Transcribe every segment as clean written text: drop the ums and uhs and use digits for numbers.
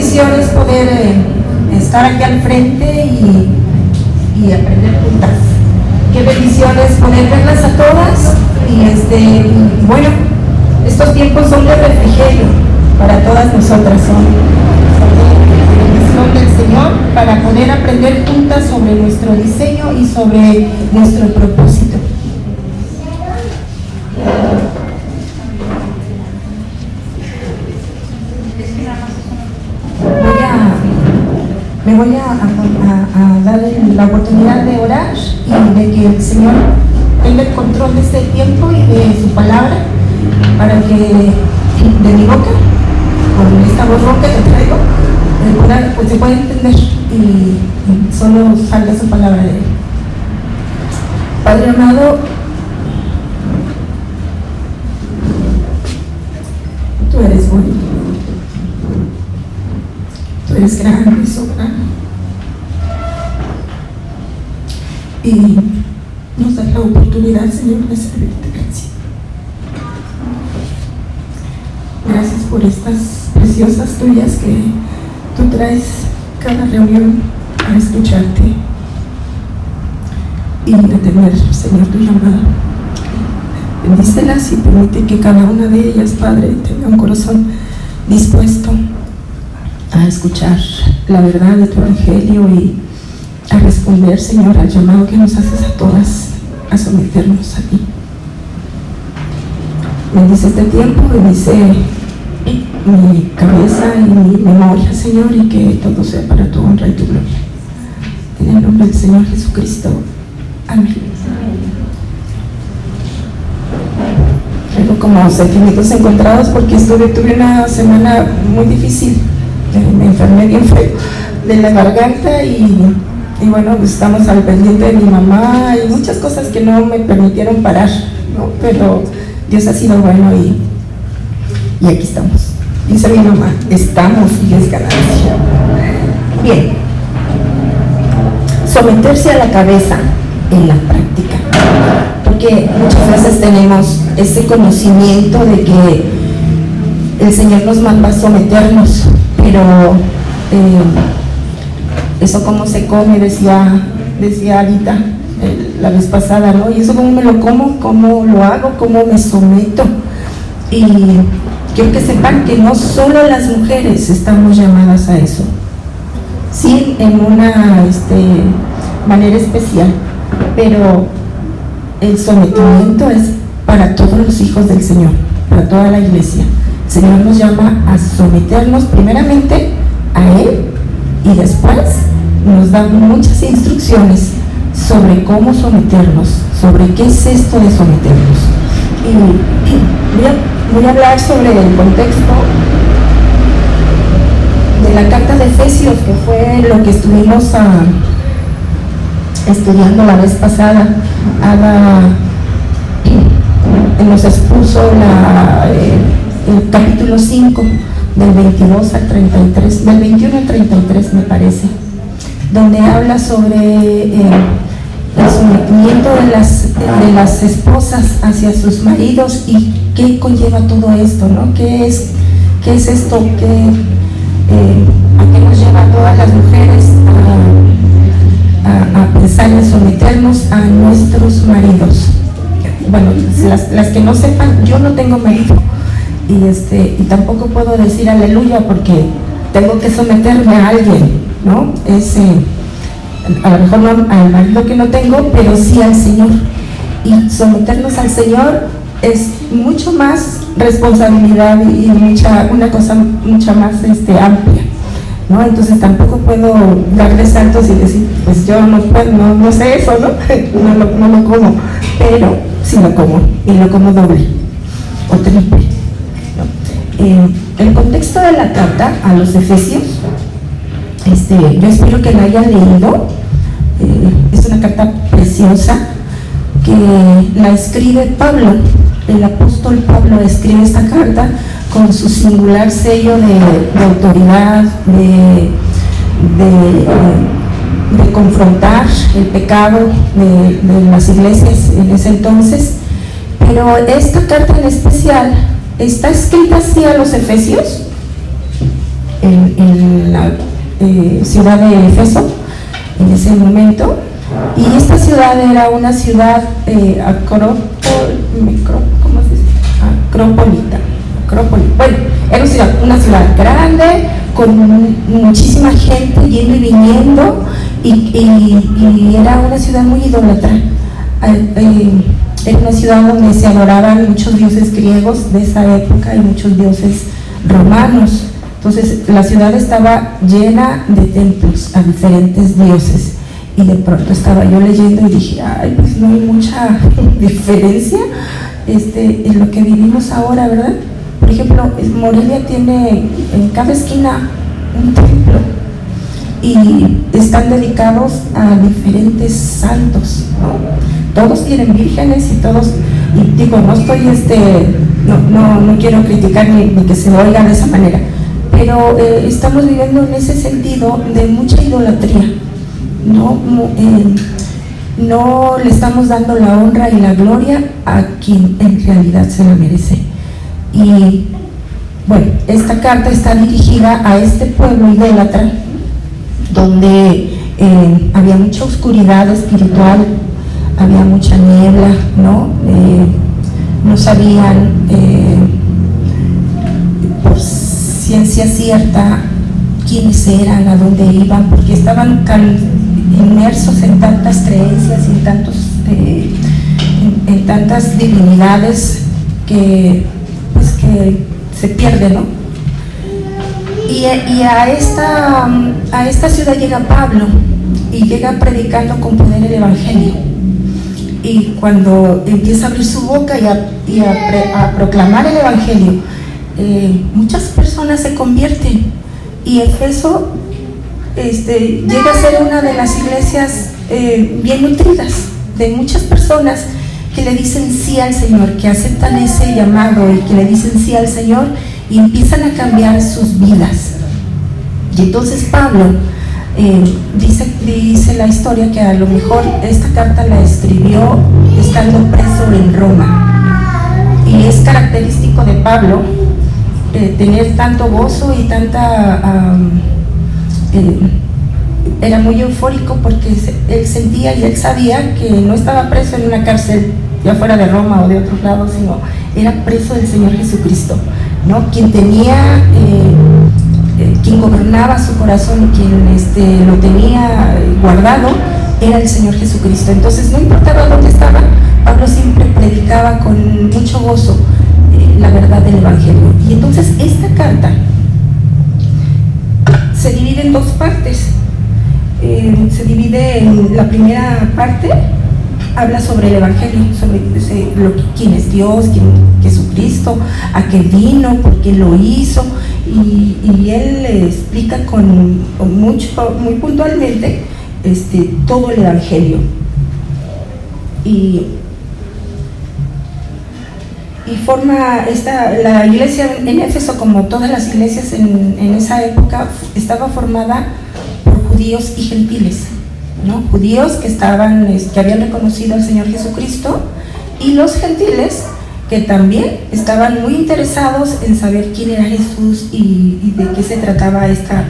bendición es poder estar aquí al frente y aprender juntas. Qué bendición es poder verlas a todas y bueno, estos tiempos son de refrigerio para todas nosotras, son de bendición del Señor para poder aprender juntas sobre nuestro diseño y sobre nuestro propósito. Me voy a dar la oportunidad de orar y de que el Señor tenga el control de este tiempo y de su palabra, para que de mi boca, con esta voz ronca que traigo, pues se pueda entender y solo salga su palabra de él. Padre amado, tú eres bueno. Tú eres grande y soberano. Y nos das la oportunidad, Señor, de servirte. Gracias. Gracias por estas preciosas tuyas que tú traes cada reunión a escucharte y a tener, Señor, tu llamada. Bendícelas y permite que cada una de ellas, Padre, tenga un corazón dispuesto a escuchar la verdad de tu evangelio y a responder, Señor, al llamado que nos haces a todas a someternos a ti. Bendice este tiempo, bendice mi cabeza y mi memoria, Señor, y que todo sea para tu honra y tu gloria. En el nombre del Señor Jesucristo. Amén. Tengo como sentimientos encontrados porque tuve una semana muy difícil. Me enfermé bien feo de la garganta y bueno, pues estamos al pendiente de mi mamá y muchas cosas que no me permitieron parar, ¿no? Pero Dios ha sido bueno y aquí estamos. Dice mi mamá, estamos y es ganancia. Bien, someterse a la cabeza en la práctica, porque muchas veces tenemos ese conocimiento de que el Señor nos manda a someternos, pero eso cómo se come, decía Alita la vez pasada, ¿no? Y eso cómo me lo como, cómo lo hago, cómo me someto. Y quiero que sepan que no solo las mujeres estamos llamadas a eso, sí, en una manera especial, pero el sometimiento es para todos los hijos del Señor, para toda la iglesia. El Señor nos llama a someternos primeramente a Él y después nos da muchas instrucciones sobre cómo someternos, sobre qué es esto de someternos. Y voy a hablar sobre el contexto de la carta de Efesios, que fue lo que estuvimos estudiando la vez pasada. Ada nos expuso el capítulo 5 del 22 al 33, del 21 al 33 me parece, donde habla sobre el sometimiento de las esposas hacia sus maridos y qué conlleva todo esto, ¿no? ¿Qué es esto? ¿A qué nos lleva a todas las mujeres a pensar en someternos a nuestros maridos? Bueno, las que no sepan, yo no tengo marido y tampoco puedo decir aleluya porque tengo que someterme a alguien, ¿no? A lo mejor no al marido que no tengo, pero sí al Señor. Y someternos al Señor es mucho más responsabilidad y una cosa mucho más amplia, ¿no? Entonces tampoco puedo dar de saltos y decir, pues yo no puedo, no sé eso, ¿no? No lo como, pero sí lo como, y lo como doble o triple, ¿no? El contexto de la carta a los Efesios, yo espero que la hayan leído. Es una carta preciosa que la escribe Pablo, el apóstol Pablo escribe esta carta con su singular sello de autoridad, de confrontar el pecado de las iglesias en ese entonces. Pero esta carta en especial está escrita así a los Efesios, en la ciudad de Éfeso en ese momento. Y esta ciudad era una ciudad acropolita. Bueno, era una ciudad grande, con muchísima gente yendo y viniendo, y era una ciudad muy idólatra. Era una ciudad donde se adoraban muchos dioses griegos de esa época y muchos dioses romanos. Entonces la ciudad estaba llena de templos a diferentes dioses. Y de pronto estaba yo leyendo y dije, ay, pues no hay mucha diferencia en lo que vivimos ahora, ¿verdad? Por ejemplo, Morelia tiene en cada esquina un templo y están dedicados a diferentes santos, ¿no? Todos tienen vírgenes y todos, y digo, no estoy, no quiero criticar ni que se oiga de esa manera, pero estamos viviendo en ese sentido de mucha idolatría. No le estamos dando la honra y la gloria a quien en realidad se la merece. Y bueno, esta carta está dirigida a este pueblo idólatra, donde había mucha oscuridad espiritual, había mucha niebla, ¿no? No sabían por ciencia cierta quiénes eran, a dónde iban, porque estaban tan inmersos en tantas creencias y en tantas divinidades que se pierde, ¿no? Y a esta ciudad llega Pablo y llega predicando con poder el evangelio, y cuando empieza a abrir su boca y a proclamar el evangelio, muchas personas se convierten, y Éfeso llega a ser una de las iglesias bien nutridas, de muchas personas que le dicen sí al Señor, que aceptan ese llamado y que le dicen sí al Señor y empiezan a cambiar sus vidas. Y entonces Pablo dice la historia que a lo mejor esta carta la escribió estando preso en Roma, y es característico de Pablo tener tanto gozo y tanta era muy eufórico, porque él sentía y él sabía que no estaba preso en una cárcel ya fuera de Roma o de otros lados, sino era preso del Señor Jesucristo, ¿no? Quien tenía, quien gobernaba su corazón, quien lo tenía guardado, era el Señor Jesucristo. Entonces no importaba dónde estaba, Pablo siempre predicaba con mucho gozo la verdad del Evangelio. Y entonces esta carta se divide en dos partes. Se divide en la primera parte, habla sobre el Evangelio, sobre quién es Dios, quién Jesucristo, a qué vino, por qué lo hizo, y él explica muy puntualmente todo el Evangelio. Y forma la iglesia en Éfeso, como todas las iglesias en esa época, estaba formada por judíos y gentiles, ¿no? Judíos que habían reconocido al Señor Jesucristo, y los gentiles que también estaban muy interesados en saber quién era Jesús y de qué se trataba esta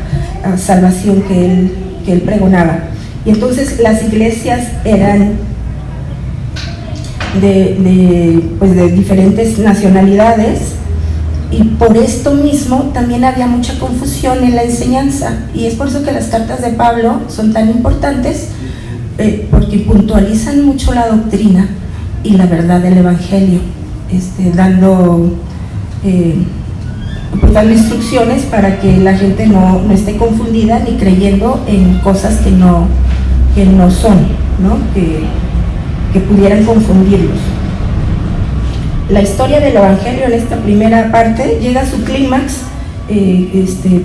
salvación que él pregonaba. Y entonces las iglesias eran de diferentes nacionalidades, y por esto mismo también había mucha confusión en la enseñanza, y es por eso que las cartas de Pablo son tan importantes, porque puntualizan mucho la doctrina y la verdad del Evangelio, dando instrucciones para que la gente no esté confundida ni creyendo en cosas que no son, ¿no? Que pudieran confundirlos. La historia del Evangelio en esta primera parte llega a su clímax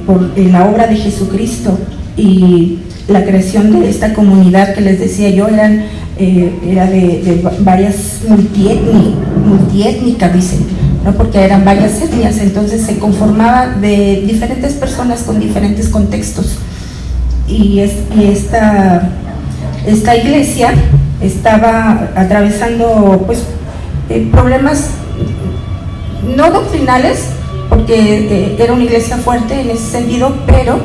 por la obra de Jesucristo y la creación de esta comunidad que les decía yo. Era de varias multiétnicas, dicen, ¿no? Porque eran varias etnias, entonces se conformaba de diferentes personas con diferentes contextos, y esta iglesia estaba atravesando problemas no doctrinales, porque porque era una iglesia fuerte en ese sentido, pero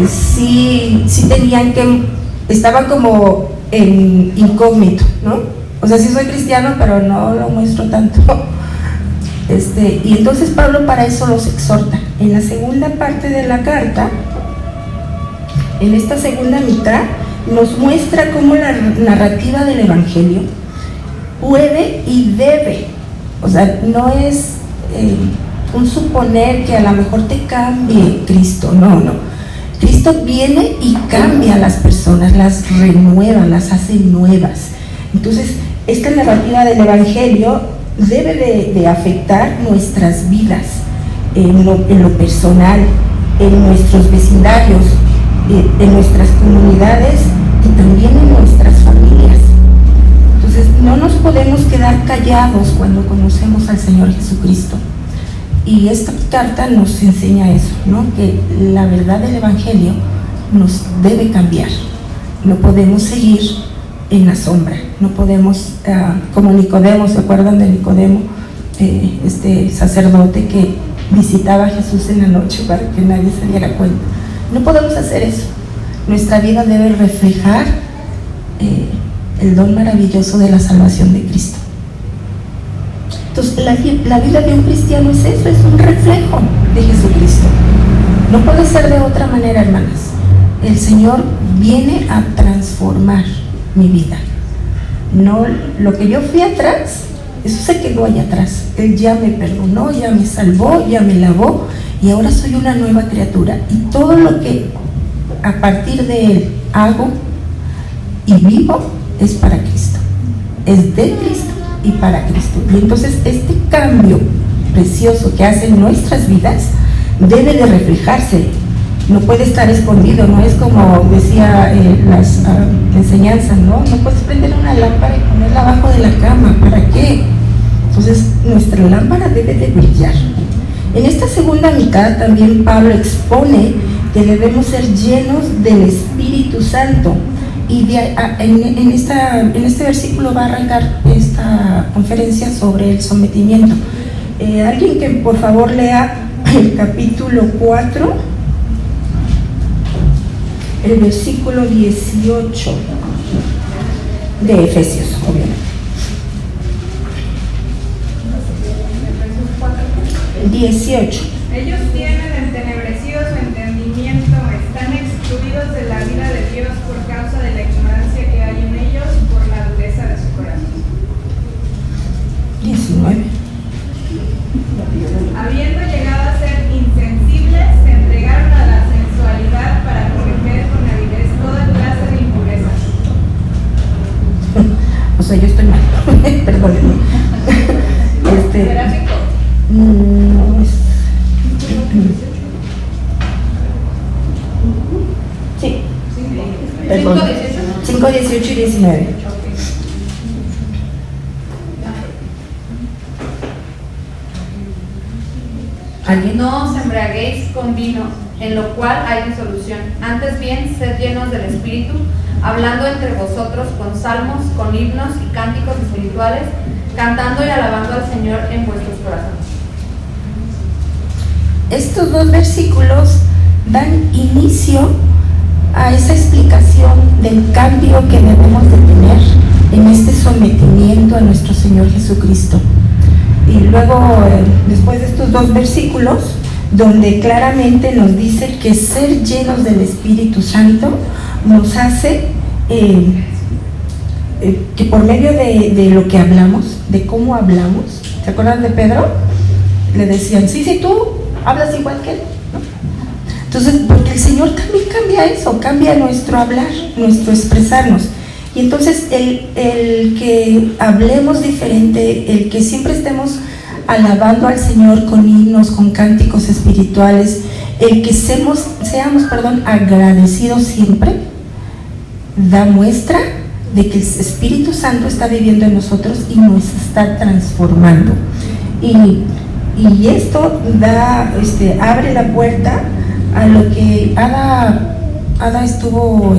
sí tenían que, estaban como en incógnito, ¿no? O sea, sí soy cristiano, pero no lo muestro tanto. Y entonces Pablo para eso los exhorta. En la segunda parte de la carta, en esta segunda mitad, nos muestra cómo la narrativa del Evangelio puede y debe, o sea, no es un suponer que a lo mejor te cambie Cristo, no. Cristo viene y cambia a las personas, las renueva, las hace nuevas. Entonces, esta narrativa del Evangelio debe de afectar nuestras vidas, en lo personal, en nuestros vecindarios, en nuestras comunidades y también en nuestras familias. Entonces, no nos podemos quedar callados cuando conocemos al Señor Jesucristo. Y esta carta nos enseña eso, ¿no? Que la verdad del Evangelio nos debe cambiar. No podemos seguir en la sombra, no podemos, como Nicodemo, ¿se acuerdan de Nicodemo? Este sacerdote que visitaba a Jesús en la noche para que nadie se diera cuenta. No podemos hacer eso. Nuestra vida debe reflejar el don maravilloso de la salvación de Cristo. Entonces, la vida de un cristiano es eso, es un reflejo de Jesucristo. No puede ser de otra manera, hermanas. El Señor viene a transformar mi vida. No, lo que yo fui atrás, eso se quedó allá atrás. Él ya me perdonó, ya me salvó, ya me lavó y ahora soy una nueva criatura. Y todo lo que a partir de Él hago y vivo es para Cristo. Es de Cristo y para Cristo. Y entonces este cambio precioso que hacen nuestras vidas debe de reflejarse, no puede estar escondido, no es como decía las enseñanzas, ¿no? No puedes prender una lámpara y ponerla abajo de la cama, ¿para qué? Entonces nuestra lámpara debe de brillar. En esta segunda mitad también Pablo expone que debemos ser llenos del Espíritu Santo. Y en este versículo va a arrancar esta conferencia sobre el sometimiento. Alguien que por favor lea el capítulo 4, el versículo 18 de Efesios, obviamente. 18. Ellos tienen entenebrecido su entendimiento, están excluidos de la vida de Dios por causa de la ignorancia que hay en ellos por la dureza de su corazón. 19. Habiendo llegado a ser insensibles, se entregaron a la sensualidad para cometer con avidez toda clase de impurezas. O sea, yo estoy mal. Perdónenme. ¿Gráfico? No es. Sí. Perdón. 5, 18 y 19. ¿Alguien? No os embriaguéis con vino, en lo cual hay disolución. Antes bien, sed llenos del Espíritu, hablando entre vosotros con salmos, con himnos y cánticos espirituales, cantando y alabando al Señor en vuestros corazones. Estos dos versículos dan inicio a esa explicación del cambio que debemos de tener en este sometimiento a nuestro Señor Jesucristo. Y luego, después de estos dos versículos, donde claramente nos dice que ser llenos del Espíritu Santo nos hace que por medio de lo que hablamos, de cómo hablamos, ¿se acuerdan de Pedro? Le decían, sí, tú hablas igual que él, ¿no? Entonces, porque el Señor también cambia eso, cambia nuestro hablar, nuestro expresarnos. Y entonces el que hablemos diferente, el que siempre estemos alabando al Señor con himnos, con cánticos espirituales, el que seamos agradecidos siempre, da muestra de que el Espíritu Santo está viviendo en nosotros y nos está transformando. Y esto abre la puerta a lo que Ada estuvo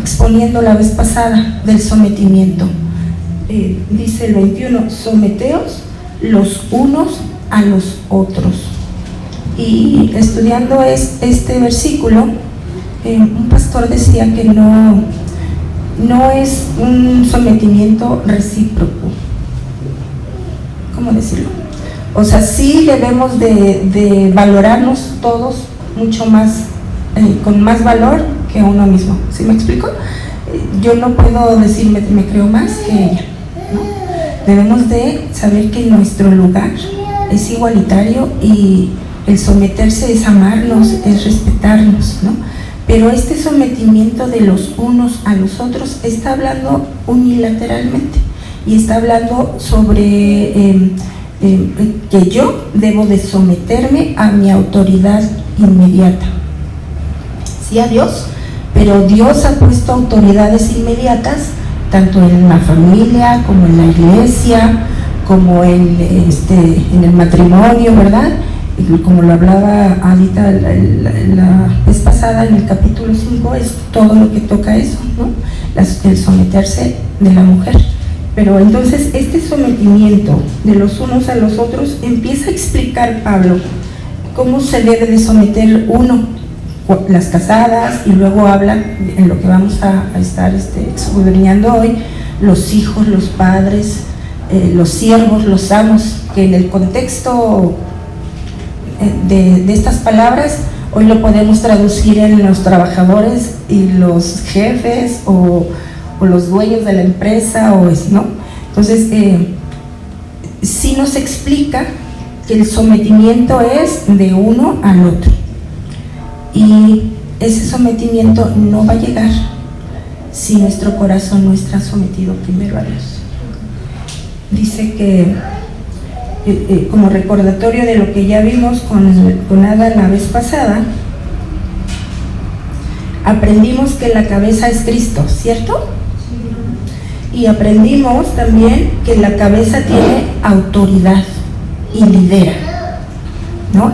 exponiendo la vez pasada del sometimiento. Dice el 21, someteos los unos a los otros. Y estudiando este versículo, un pastor decía que no es un sometimiento recíproco. ¿Cómo decirlo? O sea, sí debemos de valorarnos todos mucho más, con más valor que uno mismo. ¿Sí me explico? Yo no puedo decir me creo más que ella, ¿no? Debemos de saber que nuestro lugar es igualitario y el someterse es amarnos, es respetarnos, ¿no? Pero este sometimiento de los unos a los otros está hablando unilateralmente y está hablando sobre que yo debo de someterme a mi autoridad inmediata. Sí, a Dios, pero Dios ha puesto autoridades inmediatas tanto en la familia como en la iglesia, como en el matrimonio, ¿verdad? Y como lo hablaba Adita la vez pasada en el capítulo 5, es todo lo que toca eso, ¿no? El someterse de la mujer. Pero entonces este sometimiento de los unos a los otros empieza a explicar Pablo cómo se debe de someter uno, las casadas, y luego habla en lo que vamos a estar escudriñando hoy, los hijos, los padres, los siervos, los amos, que en el contexto de estas palabras hoy lo podemos traducir en los trabajadores y los jefes o los dueños de la empresa, ¿no? Entonces sí nos explica que el sometimiento es de uno al otro, y ese sometimiento no va a llegar si nuestro corazón no está sometido primero a Dios. Dice que como recordatorio de lo que ya vimos con Ada la vez pasada, aprendimos que la cabeza es Cristo, ¿cierto? Y aprendimos también que la cabeza tiene autoridad y lidera, ¿no?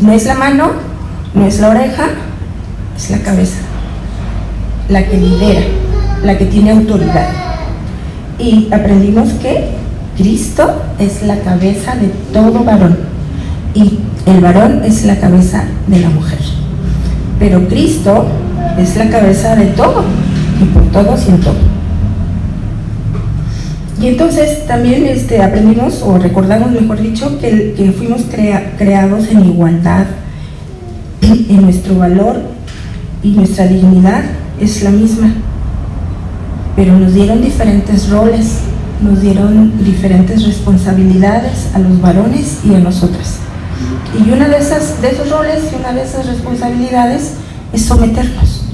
No es la mano, no es la oreja, es la cabeza, la que lidera, la que tiene autoridad. Y aprendimos que Cristo es la cabeza de todo varón y el varón es la cabeza de la mujer. Pero Cristo es la cabeza de todo y por todos y en todo. Y entonces también aprendimos, o recordamos mejor dicho, que fuimos creados en igualdad, en nuestro valor y nuestra dignidad es la misma, pero nos dieron diferentes roles, nos dieron diferentes responsabilidades a los varones y a nosotras. Y una de esos roles y una de esas responsabilidades es someternos.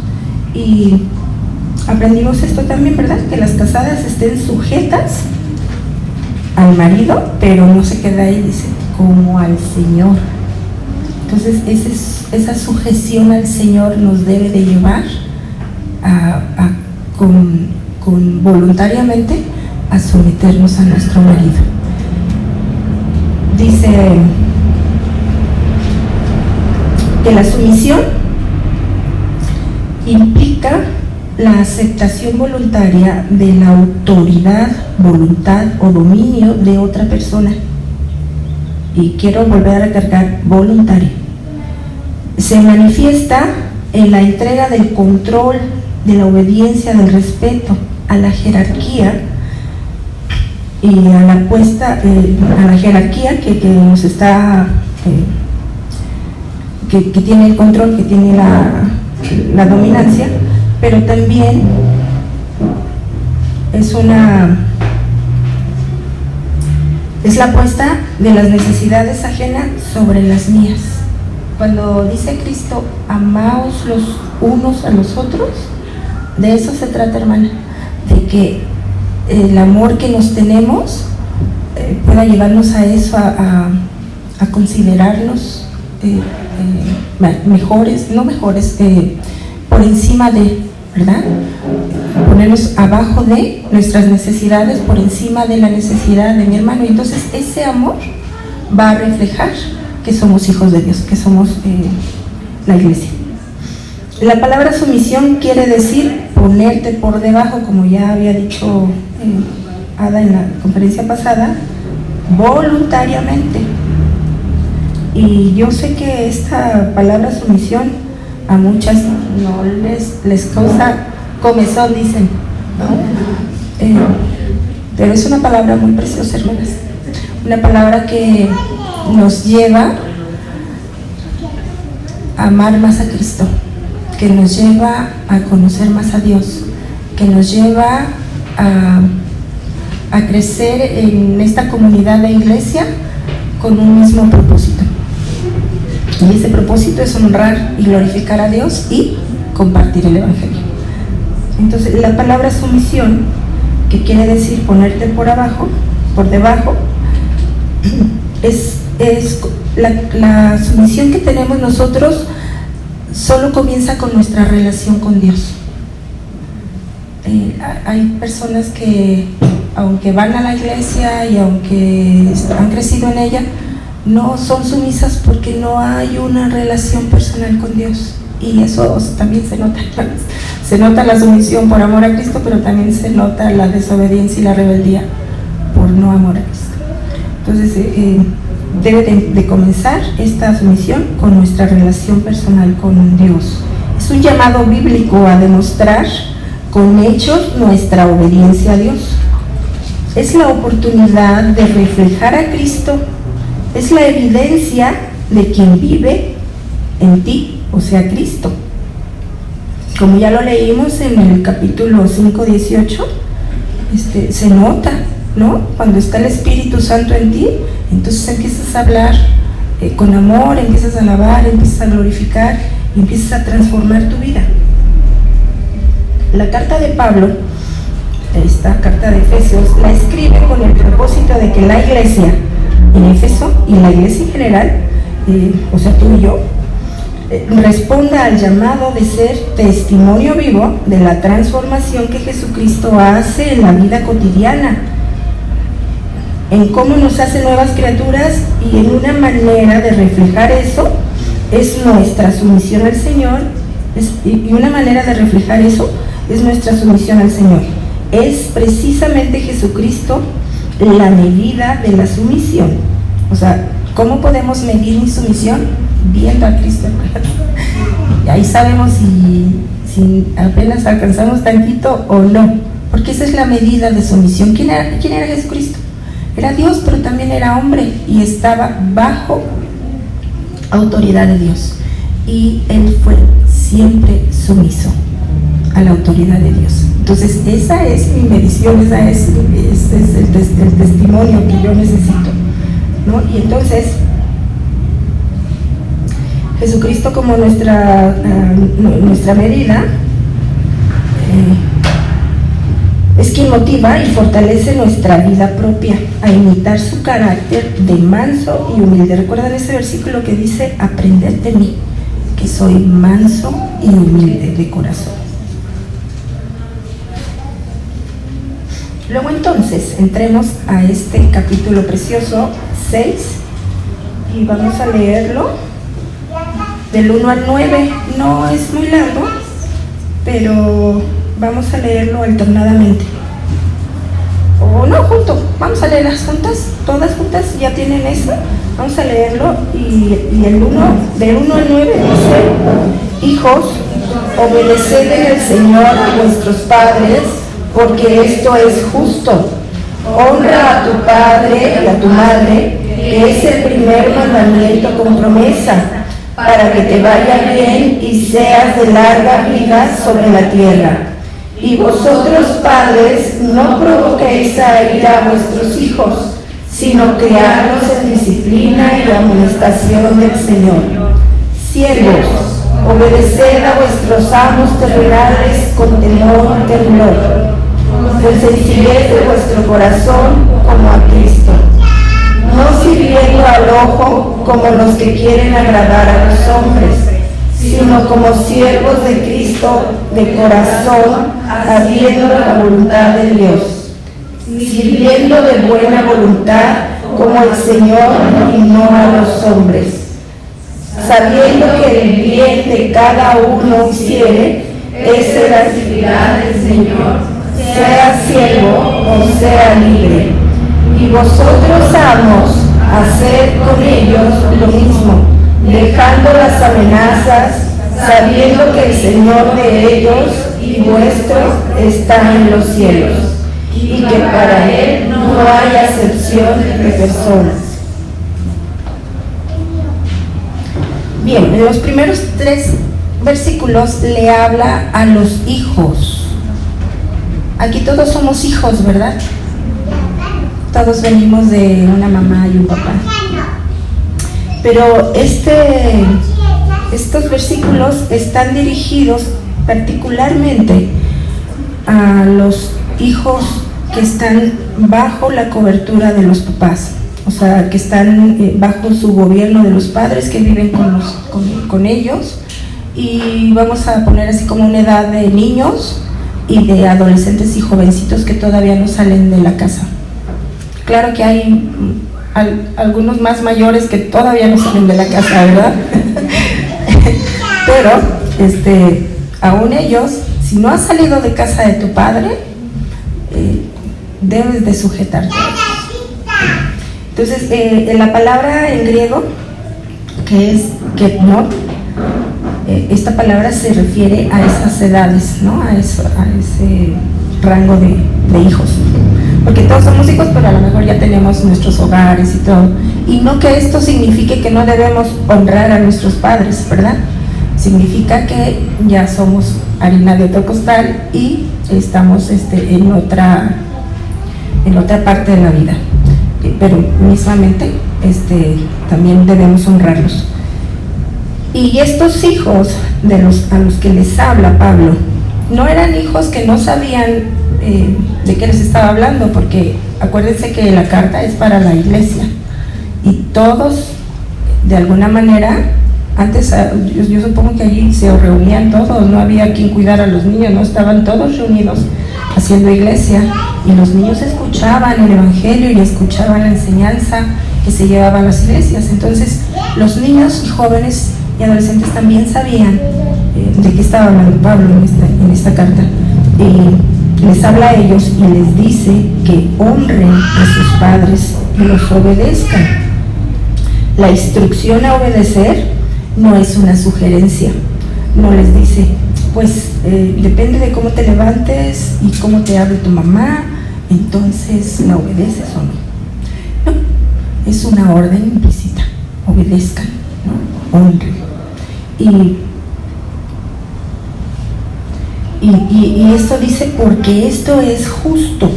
Y aprendimos esto también, ¿verdad? Que las casadas estén sujetas al marido, pero no se queda ahí, dice, como al Señor. Entonces esa sujeción al Señor nos debe de llevar con voluntariamente a someternos a nuestro marido. Dice que la sumisión implica la aceptación voluntaria de la autoridad, voluntad o dominio de otra persona. Y quiero volver a recargar voluntario. Se manifiesta en la entrega del control, de la obediencia, del respeto a la jerarquía y a la puesta a la jerarquía que nos está que tiene el control, que tiene la dominancia, pero también es la puesta de las necesidades ajenas sobre las mías. Cuando dice Cristo, amaos los unos a los otros, de eso se trata, hermana, de que el amor que nos tenemos pueda llevarnos a eso, a considerarnos mejores, no mejores, por encima de, ¿verdad? Ponernos abajo de nuestras necesidades, por encima de la necesidad de mi hermano. Y entonces ese amor va a reflejar que somos hijos de Dios, que somos la iglesia. La palabra sumisión quiere decir ponerte por debajo, como ya había dicho Ada en la conferencia pasada, voluntariamente, Y yo sé que esta palabra sumisión a muchas no les causa comezón, dicen, ¿no? Pero es una palabra muy preciosa, hermanas. Una palabra que nos lleva a amar más a Cristo, que nos lleva a conocer más a Dios, que nos lleva a crecer en esta comunidad de iglesia con un mismo propósito. Y ese propósito es honrar y glorificar a Dios y compartir el Evangelio. Entonces, la palabra sumisión, que quiere decir ponerte por debajo, es la sumisión que tenemos nosotros solo comienza con nuestra relación con Dios. Hay personas que, aunque van a la iglesia y aunque han crecido en ella, no son sumisas porque no hay una relación personal con Dios. Y eso también se nota. Se nota la sumisión por amor a Cristo, pero también se nota la desobediencia y la rebeldía por no amor a Cristo. Entonces, debe de comenzar esta sumisión con nuestra relación personal con Dios. Es un llamado bíblico a demostrar con hechos nuestra obediencia a Dios. Es la oportunidad de reflejar a Cristo. Es la evidencia de quien vive en ti, o sea, Cristo. Como ya lo leímos en el capítulo 5:18, se nota, ¿no? Cuando está el Espíritu Santo en ti, entonces empiezas a hablar con amor, empiezas a alabar, empiezas a glorificar, y empiezas a transformar tu vida. La carta de Pablo, esta carta de Efesios, la escribe con el propósito de que la iglesia en Éfeso y la iglesia en general, o sea, tú y yo, responda al llamado de ser testimonio vivo de la transformación que Jesucristo hace en la vida cotidiana, en cómo nos hace nuevas criaturas, y en una manera de reflejar eso es nuestra sumisión al Señor, y una manera de reflejar eso es nuestra sumisión al Señor. Es precisamente Jesucristo la medida de la sumisión. O sea, ¿cómo podemos medir mi sumisión? Viendo a Cristo. Y ahí sabemos si apenas alcanzamos tantito o no, porque esa es la medida de sumisión. ¿Quién era Jesucristo? Era Dios, pero también era hombre y estaba bajo autoridad de Dios, y Él fue siempre sumiso a la autoridad de Dios. Entonces esa es mi medición, ese es el testimonio que yo necesito, ¿no? Y entonces Jesucristo como nuestra medida es quien motiva y fortalece nuestra vida propia a imitar su carácter de manso y humilde. ¿Recuerdan ese versículo que dice: aprended de mí, que soy manso y humilde de corazón? Luego entonces entremos a este capítulo precioso 6 y vamos a leerlo del 1 al 9. No es muy largo, pero vamos a leerlo alternadamente. O no, vamos a leerlas juntas, todas juntas, ya tienen eso. Vamos a leerlo y el 1, del 1 al 9 dice: hijos, obedeced en el Señor a vuestros padres, porque esto es justo. Honra a tu padre y a tu madre, que es el primer mandamiento con promesa, para que te vaya bien y seas de larga vida sobre la tierra. Y vosotros, padres, no provoquéis a ira a vuestros hijos, sino criadlos en disciplina y amonestación del Señor. Siervos, obedeced a vuestros amos terrenales con temor y temblor, con sencillez de vuestro corazón como a Cristo, no sirviendo al ojo como los que quieren agradar a los hombres, sino como siervos de Cristo de corazón, haciendo la voluntad de Dios, sirviendo de buena voluntad como el Señor y no a los hombres, sabiendo que el bien de cada uno hiciere, esa es la actividad del Señor, sea siervo o sea libre. Y vosotros, amos, haced con ellos lo mismo, ignorando las amenazas, sabiendo que el Señor de ellos y vuestro está en los cielos, y que para Él no hay acepción de personas. Bien, en los primeros 3 versículos le habla a los hijos. Aquí todos somos hijos, ¿verdad? Todos venimos de una mamá y un papá. Pero estos versículos están dirigidos particularmente a los hijos que están bajo la cobertura de los papás, o sea, que están bajo su gobierno de los padres, que viven con ellos, y vamos a poner así como una edad de niños y de adolescentes y jovencitos que todavía no salen de la casa. Claro que hay algunos más mayores que todavía no salen de la casa, ¿verdad? Pero aún ellos, si no has salido de casa de tu padre, debes de sujetarte. Entonces, la palabra en griego, que es ketnot, esta palabra se refiere a esas edades, ¿no? A ese rango de hijos. Porque todos somos hijos, pero a lo mejor ya tenemos nuestros hogares y todo. Y no que esto signifique que no debemos honrar a nuestros padres, ¿verdad? Significa que ya somos harina de otro costal y estamos en otra parte de la vida. Pero mismamente también debemos honrarlos. Y estos hijos a los que les habla Pablo no eran hijos que no sabían de qué les estaba hablando, porque acuérdense que la carta es para la iglesia y todos de alguna manera antes, yo supongo que allí se reunían todos, no había quien cuidar a los niños, no estaban todos reunidos haciendo iglesia, y los niños escuchaban el evangelio y escuchaban la enseñanza que se llevaba a las iglesias. Entonces los niños y jóvenes y adolescentes también sabían de qué estaba hablando Pablo en esta carta. Les habla a ellos y les dice que honren a sus padres y los obedezcan. La instrucción a obedecer no es una sugerencia, no les dice, pues depende de cómo te levantes y cómo te hable tu mamá, entonces la obedeces o no. No, es una orden implícita, obedezcan, ¿no? Honren. Y esto dice porque esto es justo,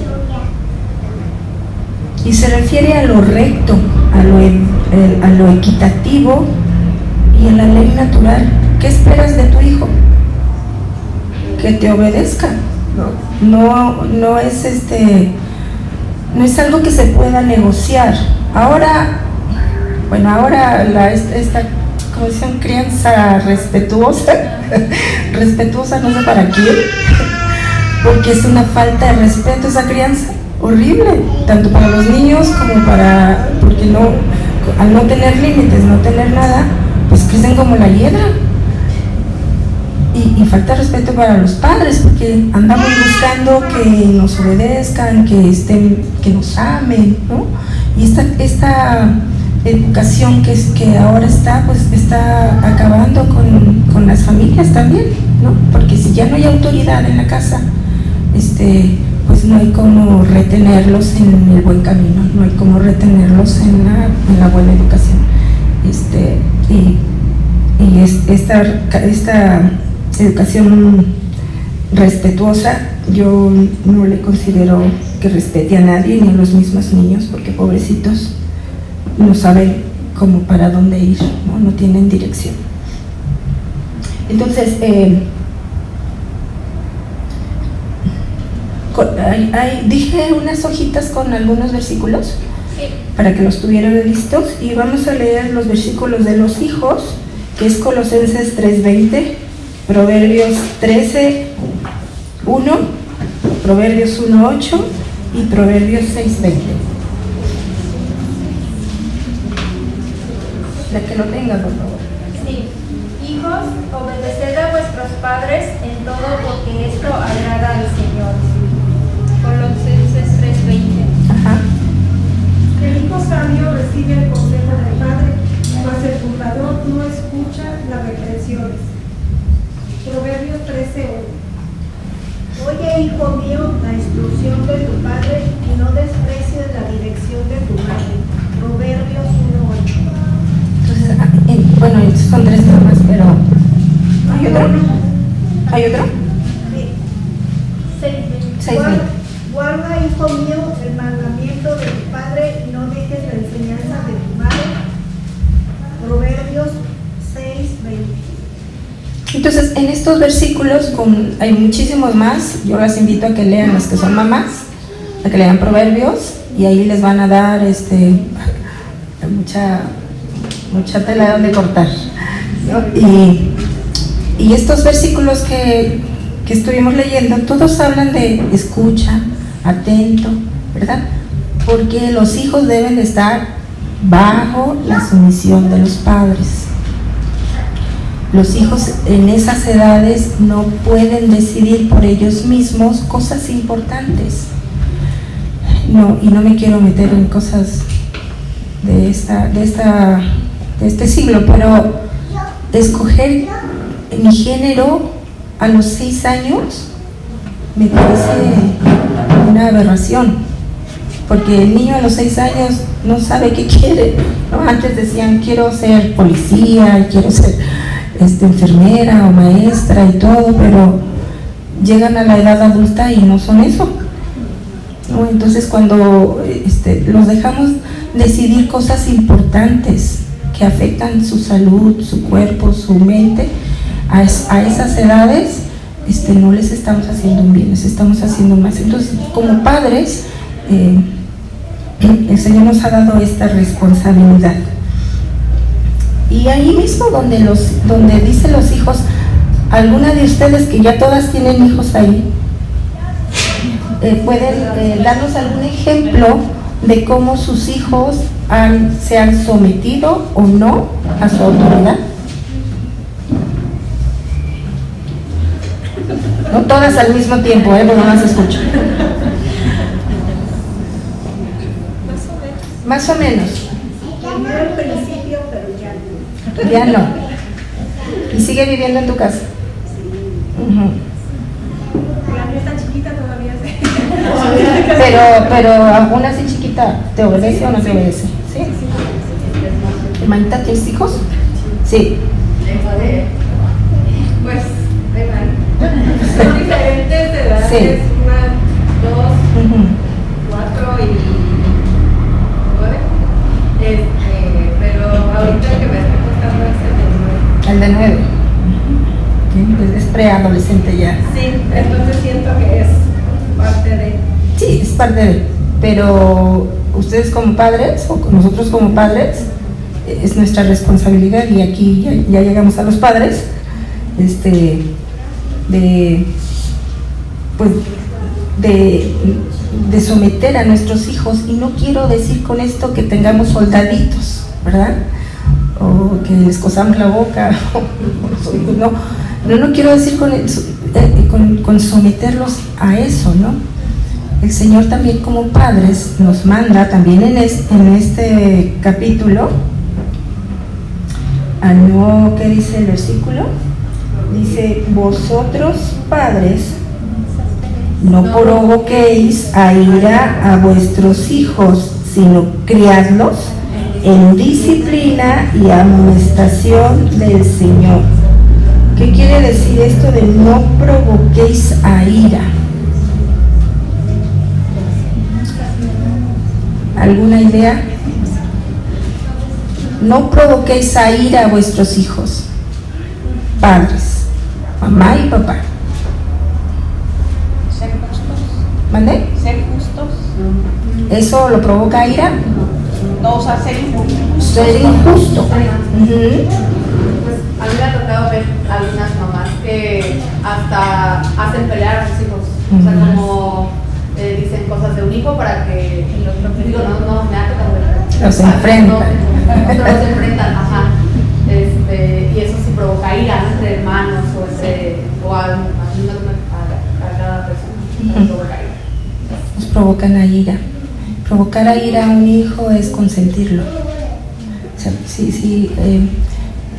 y se refiere a lo recto, a lo equitativo y a la ley natural. ¿Qué esperas de tu hijo? Que te obedezca. No es no es algo que se pueda negociar. Ahora esta como dicen, crianza respetuosa no sé para quién, porque es una falta de respeto esa crianza, horrible, tanto para los niños como porque al no tener límites, no tener nada, pues crecen como la hiedra. Y falta respeto para los padres, porque andamos buscando que nos obedezcan, que nos amen, ¿no? Y esta educación que ahora está acabando con las familias también, ¿no? Porque si ya no hay autoridad en la casa, pues no hay cómo retenerlos en el buen camino, no hay cómo retenerlos en la buena educación. Esta educación respetuosa, yo no le considero que respete a nadie, ni a los mismos niños, porque pobrecitos no saben cómo para dónde ir, no tienen dirección. Entonces, dije unas hojitas con algunos versículos para que los tuvieran listos, y vamos a leer los versículos de los hijos, que es Colosenses 3:20, Proverbios 13:1, Proverbios 1:8 y Proverbios 6:20. La que lo tenga, por favor. Sí. Hijos, obedeced a vuestros padres en todo, porque esto agrada al Señor. Colosenses 3:20. Ajá. El hijo sabio recibe el consejo del padre, mas el burlador no escucha transgresiones. Proverbios 13:1. Oye, hijo mío, la instrucción de tu padre y no desprecies la dirección de tu madre. Proverbios 1:8. Entonces, bueno, estos son 3 temas, pero ¿hay otro? ¿Hay otro? Sí. 6:20. Guarda, hijo mío, el mandamiento de tu padre y no dejes la enseñanza de tu madre. Proverbios 6:20. Entonces, en estos versículos, hay muchísimos más. Yo las invito a que lean las que son mamás, a que lean Proverbios, y ahí les van a dar mucha tela de donde cortar, ¿no? Y estos versículos que estuvimos leyendo, todos hablan de escucha, atento, ¿verdad? Porque los hijos deben de estar bajo la sumisión de los padres. Los hijos en esas edades no pueden decidir por ellos mismos cosas importantes. No, y no me quiero meter en cosas de este siglo, pero escoger mi género a los 6 años me parece una aberración, porque el niño a los 6 años no sabe qué quiere, ¿no? Antes decían quiero ser policía, quiero ser enfermera o maestra y todo, pero llegan a la edad adulta y no son eso, ¿no? Entonces cuando los dejamos decidir cosas importantes que afectan su salud, su cuerpo, su mente, a esas edades no les estamos haciendo un bien, les estamos haciendo más. Entonces, como padres, el Señor nos ha dado esta responsabilidad. Y ahí mismo donde dicen los hijos, alguna de ustedes que ya todas tienen hijos ahí, pueden darnos algún ejemplo de cómo sus hijos se han sometido o no a su autoridad. No todas al mismo tiempo, pero no las escucho. Más o menos. Primero al principio, pero ya no. Ya no. ¿Y sigue viviendo en tu casa? Uh-huh. La mía está chiquita todavía. Pero aún así chiquita, ¿te obedece o no te obedece? ¿Sí? ¿Hermanita, tienes hijos? Sí. Pues, son diferentes edades, Sí. 1, 2, 4 y 9. Pero ahorita el que me está costando es El de 9. Es preadolescente ya. Sí, entonces siento que es parte de... Sí, es parte de. Pero ustedes como padres, o nosotros como padres, es nuestra responsabilidad, y aquí ya llegamos a los padres, de someter a nuestros hijos. Y no quiero decir con esto que tengamos soldaditos, ¿verdad? O que les cosamos la boca. No quiero decir con someterlos a eso, ¿no? El Señor también como padres nos manda también en este capítulo, ¿qué dice el versículo? Dice, vosotros padres no provoquéis a ira a vuestros hijos, sino criadlos en disciplina y amonestación del Señor. ¿Qué quiere decir esto de no provoquéis a ira? ¿Alguna idea? No provoquéis a ira a vuestros hijos, padres, mamá y papá. Ser justos. ¿Mande? Ser justos. ¿Eso lo provoca ira? No, o sea, ser injustos. Ser injusto. Ujú. Pues a mí me ha tocado ver algunas mamás que hasta hacen pelear a sus hijos. O sea, como dicen cosas de un hijo para que el otro, digo, no, me ha tocado ver. Los enfrentan. Los enfrentan, ajá. Y eso sí provoca ira entre hermanos o a cada persona. Provoca ira. Nos provocan a ira. Provocar a ira a un hijo es consentirlo. O sea,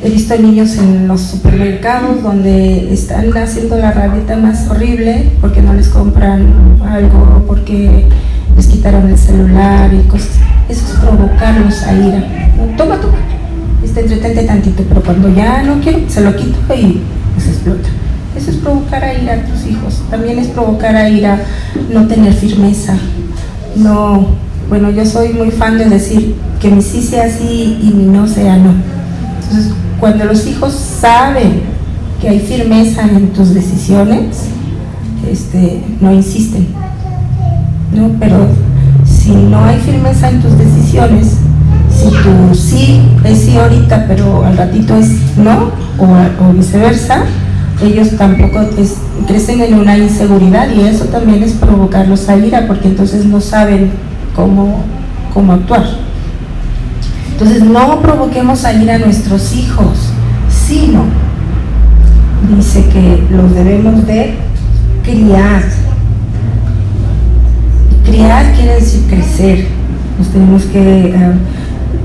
He visto niños en los supermercados donde están haciendo la rabieta más horrible porque no les compran algo, porque les quitaron el celular y cosas. Eso es provocarlos a ira. No, toma, entretente tantito, pero cuando ya no quiero, se lo quito y pues explota. Eso es provocar a ira a tus hijos. También es provocar a ira no tener firmeza. No, bueno, yo soy muy fan de decir que mi sí sea sí y mi no sea no. Entonces, cuando los hijos saben que hay firmeza en tus decisiones, no insisten, ¿no? Pero si no hay firmeza en tus decisiones, si tu sí es sí ahorita, pero al ratito es no, o viceversa, ellos tampoco crecen en una inseguridad, y eso también es provocarlos a ira, porque entonces no saben cómo actuar. Entonces no provoquemos a ira a nuestros hijos, sino dice que los debemos de criar. Criar quiere decir crecer. Nos tenemos que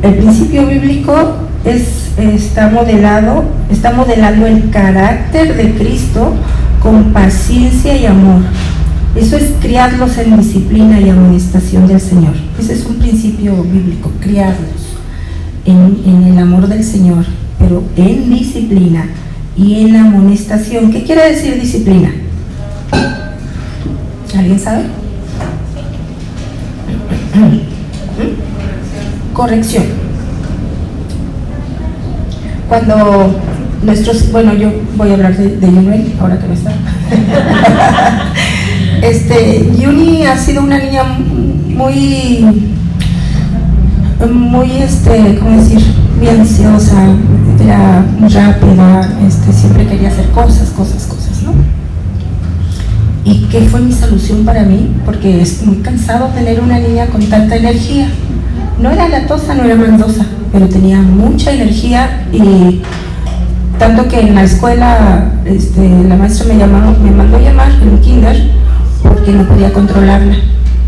el principio bíblico está modelando el carácter de Cristo con paciencia y amor. Eso es criarlos en disciplina y amonestación del Señor. Ese es un principio bíblico, criarlos en el amor del Señor, pero en disciplina y en amonestación. ¿Qué quiere decir disciplina? ¿Alguien sabe? Corrección. Cuando yo voy a hablar de Yuni, ahora que no está. Yuni ha sido una niña muy, ¿cómo decir? Muy ansiosa, era muy rápida, siempre quería hacer cosas, ¿no? ¿Y qué fue mi solución para mí? Porque es muy cansado tener una niña con tanta energía. No era latosa, no era mandosa, pero tenía mucha energía, y tanto que en la escuela la maestra me mandó llamar en el kinder porque no podía controlarla,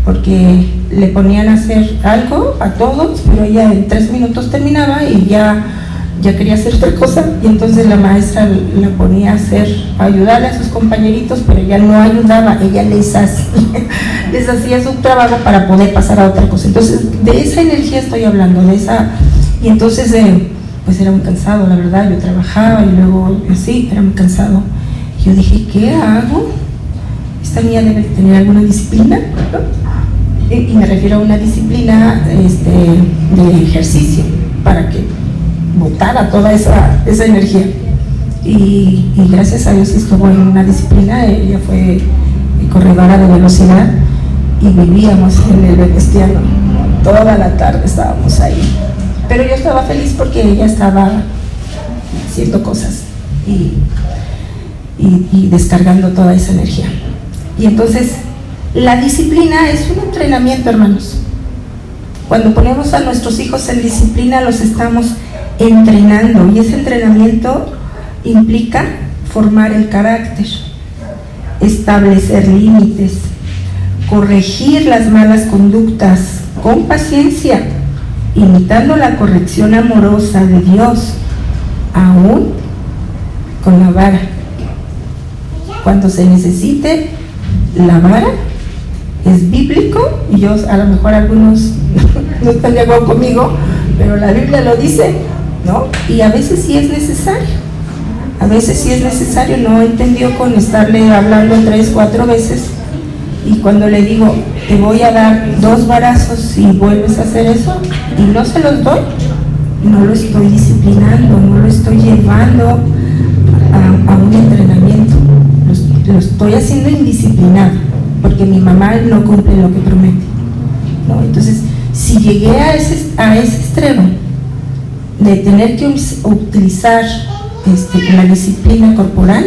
porque le ponían a hacer algo a todos, pero ella en 3 minutos terminaba y ya quería hacer otra cosa, y entonces la maestra la ponía a ayudarle a sus compañeritos, pero ella no ayudaba, ella les hacía su trabajo para poder pasar a otra cosa. Entonces de esa energía estoy hablando, y entonces pues era muy cansado, la verdad. Yo trabajaba y luego así, era muy cansado. Yo dije, ¿qué hago? Esta niña debe tener alguna disciplina, ¿no? Y me refiero a una disciplina de ejercicio, para que botara toda esa energía. Y gracias a Dios estuvo en una disciplina. Ella fue corredora de velocidad y vivíamos en el Venustiano. Toda la tarde estábamos ahí. Pero yo estaba feliz porque ella estaba haciendo cosas y descargando toda esa energía. Y entonces la disciplina es un entrenamiento, hermanos. Cuando ponemos a nuestros hijos en disciplina, los estamos entrenando, y ese entrenamiento implica formar el carácter, establecer límites, corregir las malas conductas con paciencia, imitando la corrección amorosa de Dios, aún con la vara. Cuando se necesite la vara, es bíblico, y yo, a lo mejor algunos no están de acuerdo conmigo, pero la Biblia lo dice, ¿no? Y a veces sí es necesario, no entendió con estarle hablando 3, 4 veces, y cuando le digo, te voy a dar 2 varazos si vuelves a hacer eso, y no se los doy, no lo estoy disciplinando, no lo estoy llevando a un entrenamiento, lo estoy haciendo indisciplinado, porque mi mamá no cumple lo que promete, ¿no? Entonces, si llegué a ese extremo de tener que utilizar la disciplina corporal,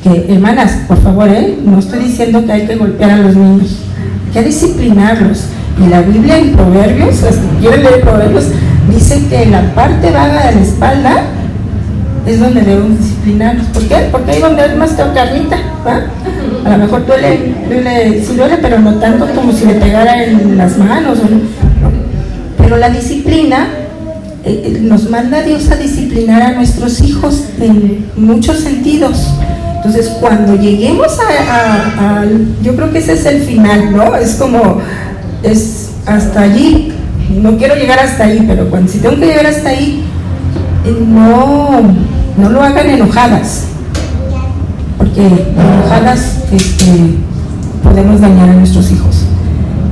que, hermanas, por favor, no estoy diciendo que hay que golpear a los niños, hay que disciplinarlos. Y la Biblia en Proverbios, si quieren leer Proverbios, dice que en la parte vaga de la espalda es donde debemos disciplinarlos. ¿Por qué? Porque ahí donde hay más carnita, ¿va? A lo mejor sí duele, pero no tanto como si le pegara en las manos, ¿no? Pero la disciplina nos manda Dios a disciplinar a nuestros hijos en muchos sentidos. Entonces, cuando lleguemos a yo creo que ese es el final, ¿no? Es como, es hasta allí. No quiero llegar hasta ahí, pero si tengo que llegar hasta ahí, no lo hagan enojadas, porque enojadas podemos dañar a nuestros hijos.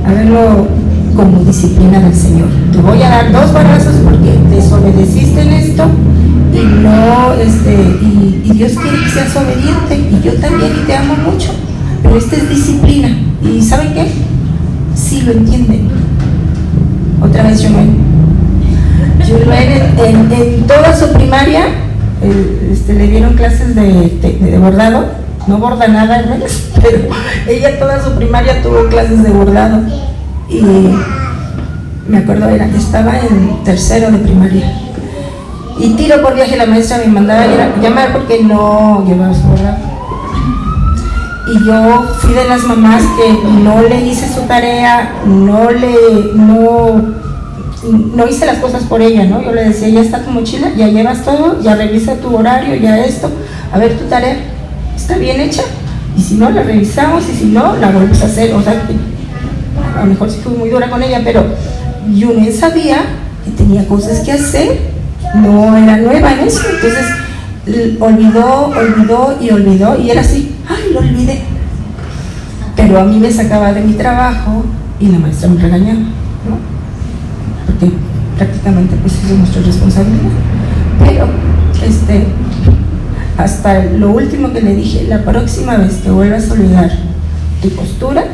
Háganlo como disciplina del Señor. Te voy a dar 2 balazos porque desobedeciste en esto y no, y Dios quiere que seas obediente, y yo también, y te amo mucho, pero esta es disciplina. ¿Y saben qué? Sí lo entienden. Otra vez Joel en toda su primaria le dieron clases de bordado. No borda nada, hermanos, pero ella toda su primaria tuvo clases de bordado. Y me acuerdo, estaba en 3º de primaria. Y tiro por viaje la maestra me mandaba llamar porque no llevaba su bordado. Y yo fui de las mamás que no le hice su tarea, no hice las cosas por ella, ¿no? Yo le decía, ya está tu mochila, ya llevas todo, ya revisa tu horario, ya esto, a ver tu tarea, ¿está bien hecha? Y si no, la revisamos, y si no, la volvemos a hacer. O sea, a lo mejor sí fui muy dura con ella, pero Yunen sabía que tenía cosas que hacer, no era nueva en eso. Entonces olvidó, y era así, ¡ay, lo olvidé! Pero a mí me sacaba de mi trabajo y la maestra me regañaba, ¿no? Porque prácticamente pues eso es nuestra responsabilidad. Pero hasta lo último que le dije, la próxima vez que vuelvas a olvidar tu postura,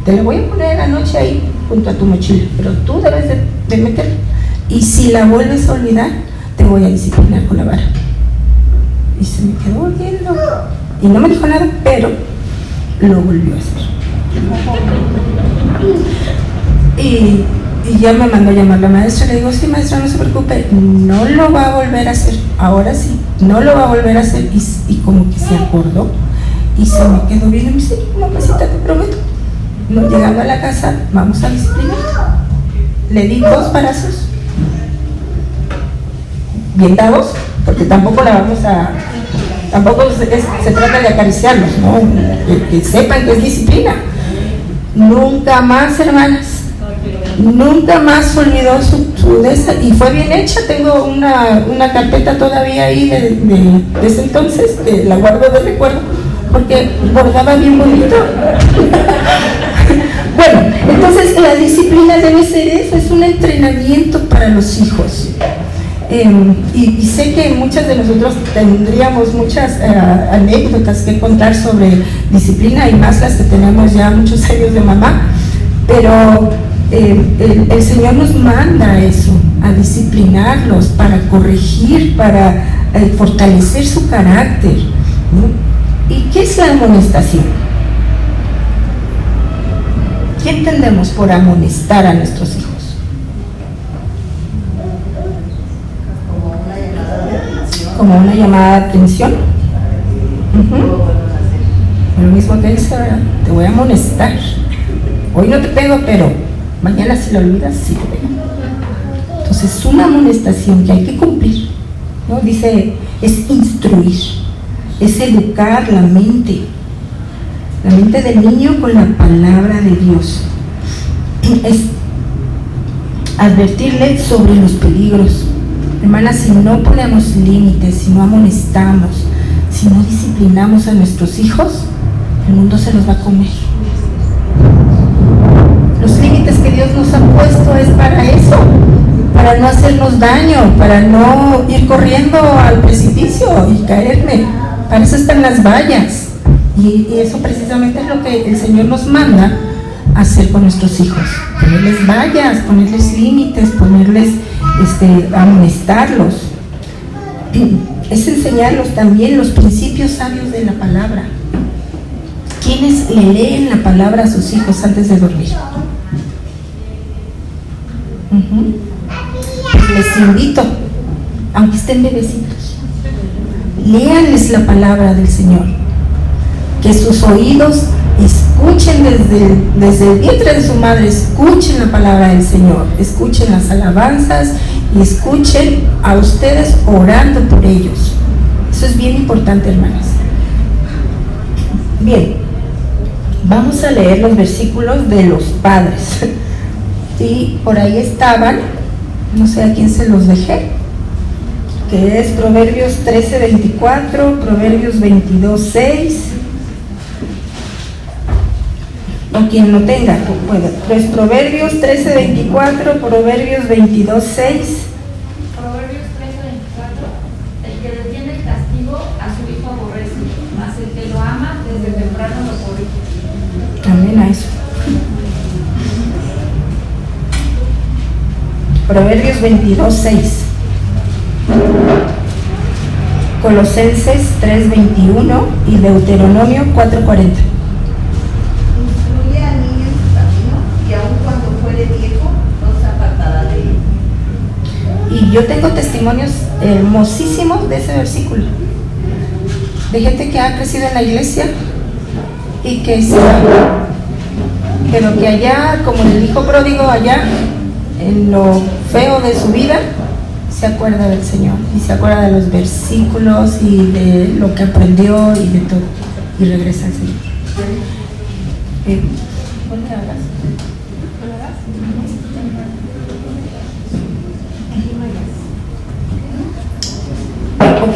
te la voy a poner anoche ahí junto a tu mochila, pero tú debes de meterla, y si la vuelves a olvidar, te voy a disciplinar con la vara. Y se me quedó viendo y no me dijo nada, pero lo volvió a hacer. Y ya me mandó a llamar la maestra. Le digo, sí, maestra, no se preocupe, no lo va a volver a hacer. Ahora sí, no lo va a volver a hacer. Y como que se acordó y se me quedó viendo y me dice, mamacita, te prometo, no, llegando a la casa vamos a disciplinar. Le di 2 balazos bien dados, porque tampoco se trata de acariciarlos, ¿no? Que sepan que es disciplina. Nunca más, hermanas, nunca más olvidó su de esa, y fue bien hecha. Tengo una carpeta todavía ahí de ese entonces, que la guardo de recuerdo, porque bordaba bien bonito. Bueno, entonces la disciplina debe ser eso, es un entrenamiento para los hijos. Y sé que muchas de nosotros tendríamos muchas anécdotas que contar sobre disciplina, y más las que tenemos ya muchos años de mamá, pero el Señor nos manda eso, a disciplinarlos, para corregir, para fortalecer su carácter, ¿no? ¿Y qué es la amonestación? ¿Qué entendemos por amonestar a nuestros hijos? Como una llamada de atención. Lo mismo que dice, ¿verdad? Te voy a amonestar. Hoy no te pego, pero mañana, si lo olvidas, sí te pego. Entonces es una amonestación que hay que cumplir, ¿no? Dice, es instruir, es educar la mente del niño con la palabra de Dios, es advertirle sobre los peligros. Hermanas, si no ponemos límites, si no amonestamos, si no disciplinamos a nuestros hijos, el mundo se los va a comer. Los límites que Dios nos ha puesto es para eso, para no hacernos daño, para no ir corriendo al precipicio y caerme. Para eso están las vallas, y eso precisamente es lo que el Señor nos manda a hacer con nuestros hijos: ponerles vallas, ponerles límites, amonestarlos. Es enseñarlos también los principios sabios de la palabra. ¿Quiénes le leen la palabra a sus hijos antes de dormir? Pues les invito, aunque estén bebecitos, léanles la palabra del Señor, que sus oídos escuchen desde el vientre de su madre, escuchen la palabra del Señor, escuchen las alabanzas y escuchen a ustedes orando por ellos. Eso es bien importante, hermanas. Bien, vamos a leer los versículos de los padres. Y por ahí estaban, no sé a quién se los dejé, que es Proverbios 13:24, Proverbios 22:6. O quien lo tenga, bueno, pues Proverbios 13:24, Proverbios 22:6. Proverbios 13:24. El que detiene el castigo a su hijo aborrece, mas el que lo ama desde temprano lo corrige. Amén a eso. Proverbios 22:6. Colosenses 3:21 y Deuteronomio 4:40. Instruye al niño en su camino, y aun cuando fuere viejo, no se apartará de él. Y yo tengo testimonios hermosísimos de ese versículo, de gente que ha crecido en la iglesia y que se va, pero que allá, como el hijo pródigo, allá en lo feo de su vida, se acuerda del Señor y se acuerda de los versículos y de lo que aprendió y de todo, y regresa al Señor. ¿Dónde hablas? Ok,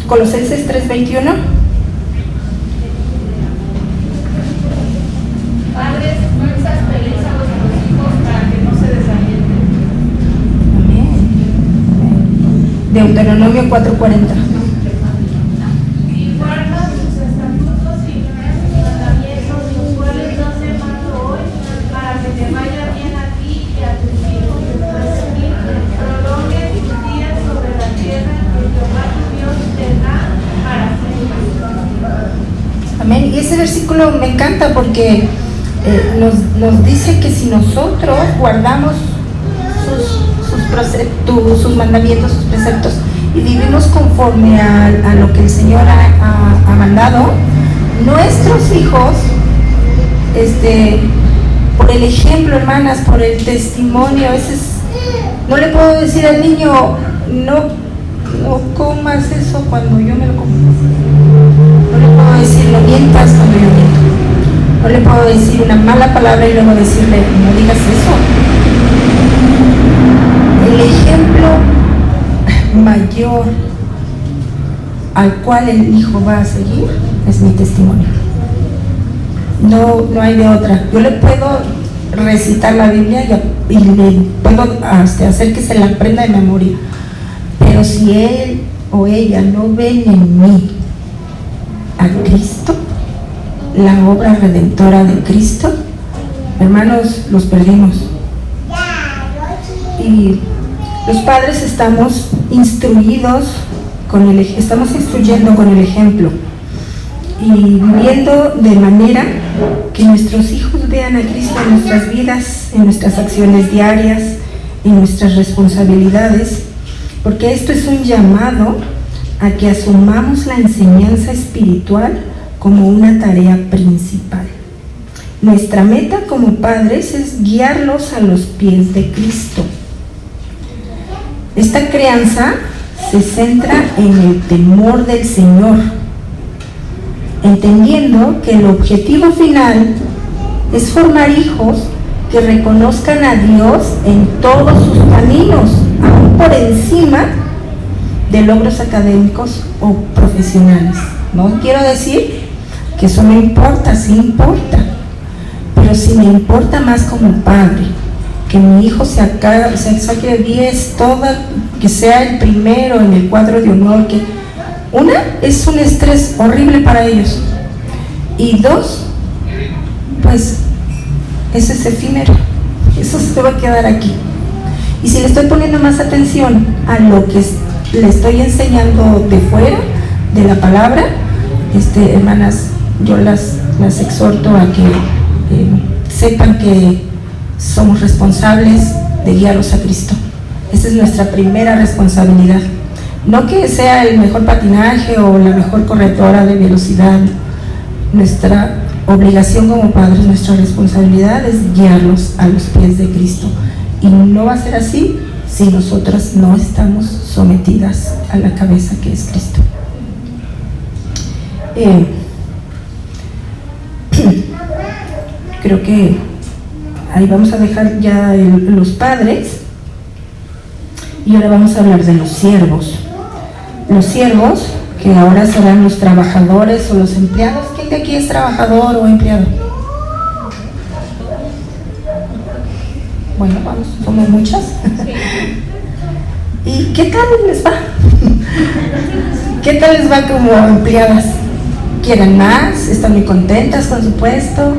Colosenses 3:21. Padres, no exasperéis a vuestros hijos para que no se desalienten. Amén. Deuteronomio 4:40. Y guarda sus estatutos y mandamientos, los cuales yo te mando hoy, para que te vaya bien a ti y a tus hijos después de ti, prolongue tus días sobre la tierra que Jehová tu Dios te da para siempre. Amén. Y ese versículo me encanta porque nos dice que si nosotros guardamos sus mandamientos, sus preceptos, y vivimos conforme a lo que el Señor ha mandado, nuestros hijos, por el ejemplo, hermanas, por el testimonio, a veces no le puedo decir al niño, no comas eso cuando yo me lo como. No le puedo decir, no mientas cuando yo miento. No le puedo decir una mala palabra y luego decirle, no digas eso. El ejemplo mayor al cual el hijo va a seguir es mi testimonio. No hay de otra. Yo le puedo recitar la Biblia y le puedo hacer que se la aprenda de memoria. Pero si él o ella no ven en mí a Cristo, la obra redentora de Cristo, hermanos, los perdimos. Y los padres estamos instruyendo con el ejemplo y viviendo de manera que nuestros hijos vean a Cristo en nuestras vidas, en nuestras acciones diarias, en nuestras responsabilidades, porque esto es un llamado a que asumamos la enseñanza espiritual como una tarea principal. Nuestra meta como padres es guiarlos a los pies de Cristo. Esta crianza se centra en el temor del Señor, entendiendo que el objetivo final es formar hijos que reconozcan a Dios en todos sus caminos, aún por encima de logros académicos o profesionales. No quiero decir que eso no importa, sí importa, pero sí me importa más como padre, que mi hijo se saque 10, que sea el primero en el cuadro de honor, que una, es un estrés horrible para ellos, y dos, pues eso es efímero, eso se va a quedar aquí. Y si le estoy poniendo más atención a lo que le estoy enseñando de fuera de la palabra, hermanas, yo las exhorto a que sepan que somos responsables de guiarlos a Cristo. Esa es nuestra primera responsabilidad. No que sea el mejor patinaje o la mejor corredora de velocidad. Nuestra obligación como padres, nuestra responsabilidad es guiarlos a los pies de Cristo. Y no va a ser así si nosotras no estamos sometidas a la cabeza que es Cristo. Creo que ahí vamos a dejar ya los padres y ahora vamos a hablar de los siervos. Los siervos, que ahora serán los trabajadores o los empleados. ¿Quién de aquí es trabajador o empleado? Bueno, vamos, somos muchas. ¿Y qué tal les va? ¿Qué tal les va como empleadas? ¿Quieren más? ¿Están muy contentas con su puesto?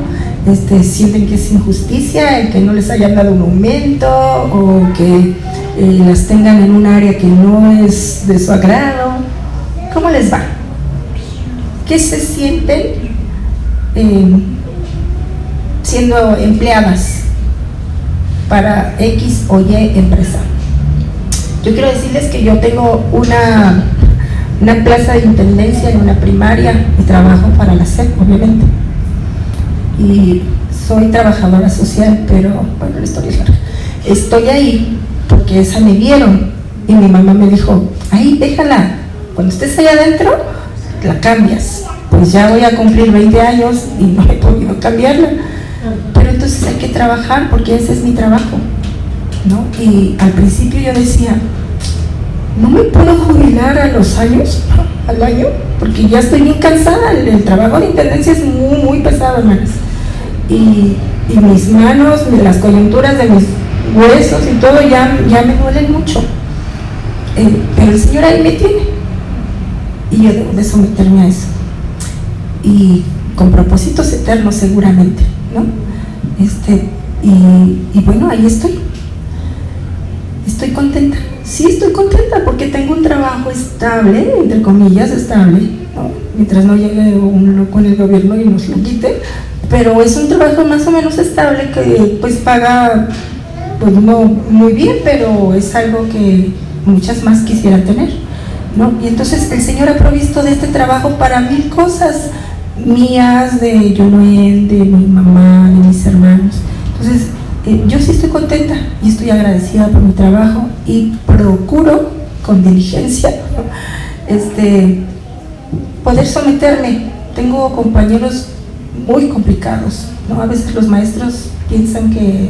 ¿Sienten que es injusticia el que no les hayan dado un aumento o que las tengan en un área que no es de su agrado? ¿Cómo les va? ¿Qué se sienten siendo empleadas para X o Y empresa? Yo quiero decirles que yo tengo una plaza de intendencia en una primaria y trabajo para la SEP, obviamente. Y soy trabajadora social, pero bueno, la historia es larga. Estoy ahí porque esa me vieron y mi mamá me dijo, ahí déjala, cuando estés allá adentro la cambias. Pues ya voy a cumplir 20 años y no he podido cambiarla, pero entonces hay que trabajar porque ese es mi trabajo, ¿no? Y al principio yo decía, no me puedo jubilar a los años, al año, porque ya estoy bien cansada. El trabajo de intendencia es muy, muy pesado, hermanas. Y mis manos, las coyunturas de mis huesos y todo ya me duelen mucho. Pero el Señor ahí me tiene. Y yo debo de someterme a eso. Y con propósitos eternos seguramente, ¿no? Y bueno, ahí estoy. Estoy contenta. Sí, estoy contenta porque tengo un trabajo estable, entre comillas, estable, ¿no? Mientras no llegue uno con el gobierno y nos lo quite, pero es un trabajo más o menos estable que pues paga, pues no muy bien, pero es algo que muchas más quisieran tener, ¿no? Y entonces el Señor ha provisto de este trabajo para 1000 cosas mías, de Jonoel, de mi mamá, de mis hermanos. Entonces yo sí estoy contenta y estoy agradecida por mi trabajo y procuro con diligencia poder someterme. Tengo compañeros muy complicados, ¿no? A veces los maestros piensan que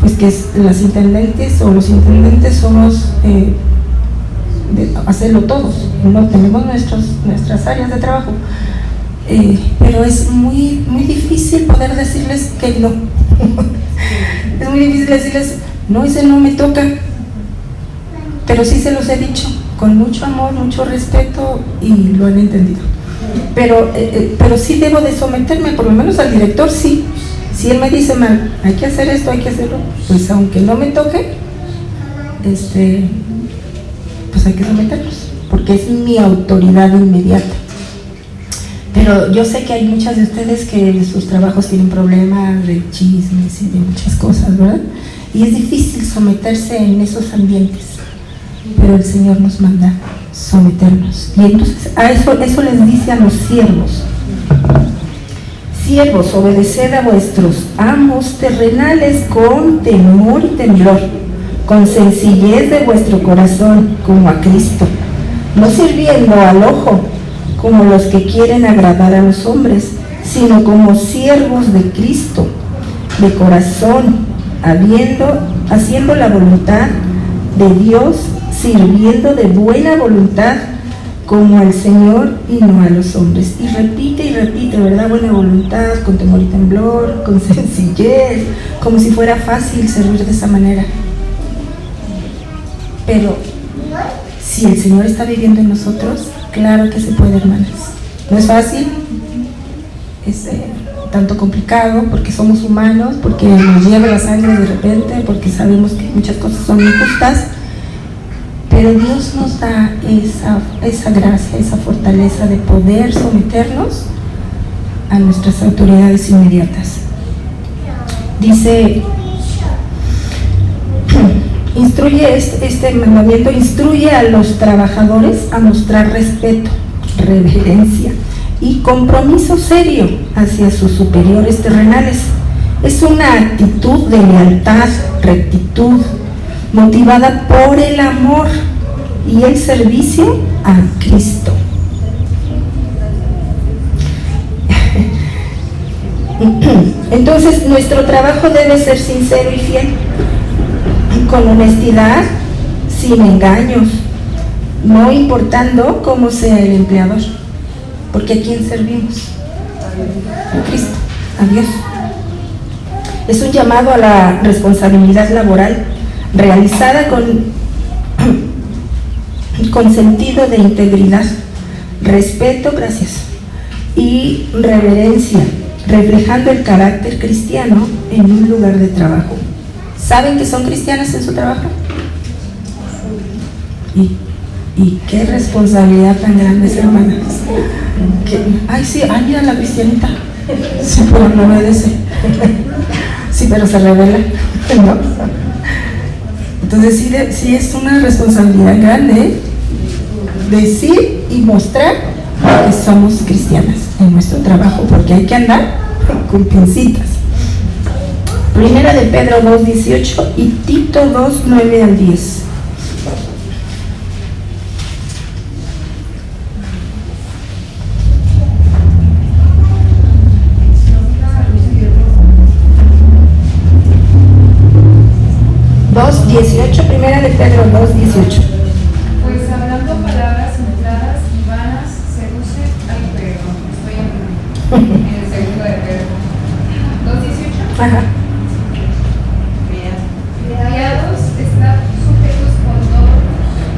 pues que las intendentes o los intendentes somos de hacerlo todos, no tenemos nuestras áreas de trabajo. Pero es muy, muy difícil poder decirles que no. Es muy difícil decirles, no, ese no me toca. Pero sí se los he dicho, con mucho amor, mucho respeto, y lo han entendido. Pero sí debo de someterme, por lo menos al director, sí. Si él me dice, hay que hacer esto, hay que hacerlo, pues aunque no me toque, pues hay que someterlos, porque es mi autoridad inmediata. Pero yo sé que hay muchas de ustedes que sus trabajos tienen problemas de chismes y de muchas cosas, ¿verdad? Y es difícil someterse en esos ambientes, pero el Señor nos manda someternos. Y entonces a eso les dice a los siervos: siervos, obedeced a vuestros amos terrenales con temor y temblor, con sencillez de vuestro corazón, como a Cristo, no sirviendo al ojo, como los que quieren agradar a los hombres, sino como siervos de Cristo, de corazón, haciendo la voluntad de Dios, sirviendo de buena voluntad, como al Señor y no a los hombres. Y repite, ¿verdad? Buena voluntad, con temor y temblor, con sencillez, como si fuera fácil servir de esa manera. Pero si el Señor está viviendo en nosotros, claro que se puede, hermanas. No es fácil, es tanto complicado, porque somos humanos, porque nos lleva la sangre de repente, porque sabemos que muchas cosas son injustas, pero Dios nos da esa gracia, esa fortaleza de poder someternos a nuestras autoridades inmediatas. Dice, este mandamiento instruye a los trabajadores a mostrar respeto, reverencia y compromiso serio hacia sus superiores terrenales, Es una actitud de lealtad, rectitud, motivada por el amor y el servicio a Cristo. Entonces, nuestro trabajo debe ser sincero y fiel, con honestidad, sin engaños, no importando cómo sea el empleador, porque ¿a quién servimos? A Cristo, a Dios. Es un llamado a la responsabilidad laboral realizada con sentido de integridad, respeto, gracias, y reverencia, reflejando el carácter cristiano en un lugar de trabajo. ¿Saben que son cristianas en su trabajo? Y qué responsabilidad tan grande, hermanas. Ay, sí, ay, mira la cristianita. Sí, pero no obedece. Sí, pero se revela, ¿no? Entonces sí es una responsabilidad grande decir y mostrar que somos cristianas en nuestro trabajo, porque hay que andar con pincitas. Primera de Pedro 2:18 y Tito 2:9 al 10. Primera de Pedro 2:18. Pues hablando palabras infladas y vanas, seduce. Ay, perdón, estoy en el segundo de Pedro. 2:18. Ajá. Criados, estad sujetos con todo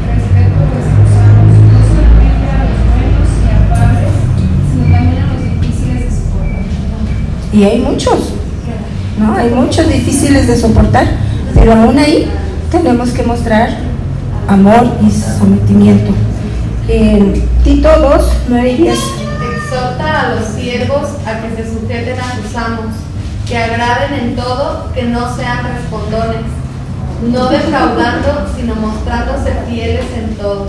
respeto a vuestros amos, no solamente a los buenos y afables, sino también a los difíciles de soportar. Y hay muchos, ¿no? Hay muchos difíciles de soportar, pero aún ahí tenemos que mostrar amor y sometimiento. Tito 2:9 y 10. Exhorta a los siervos a que se sujeten a sus amos, que agraden en todo, que no sean respondones, no defraudando, sino mostrándose fieles en todo,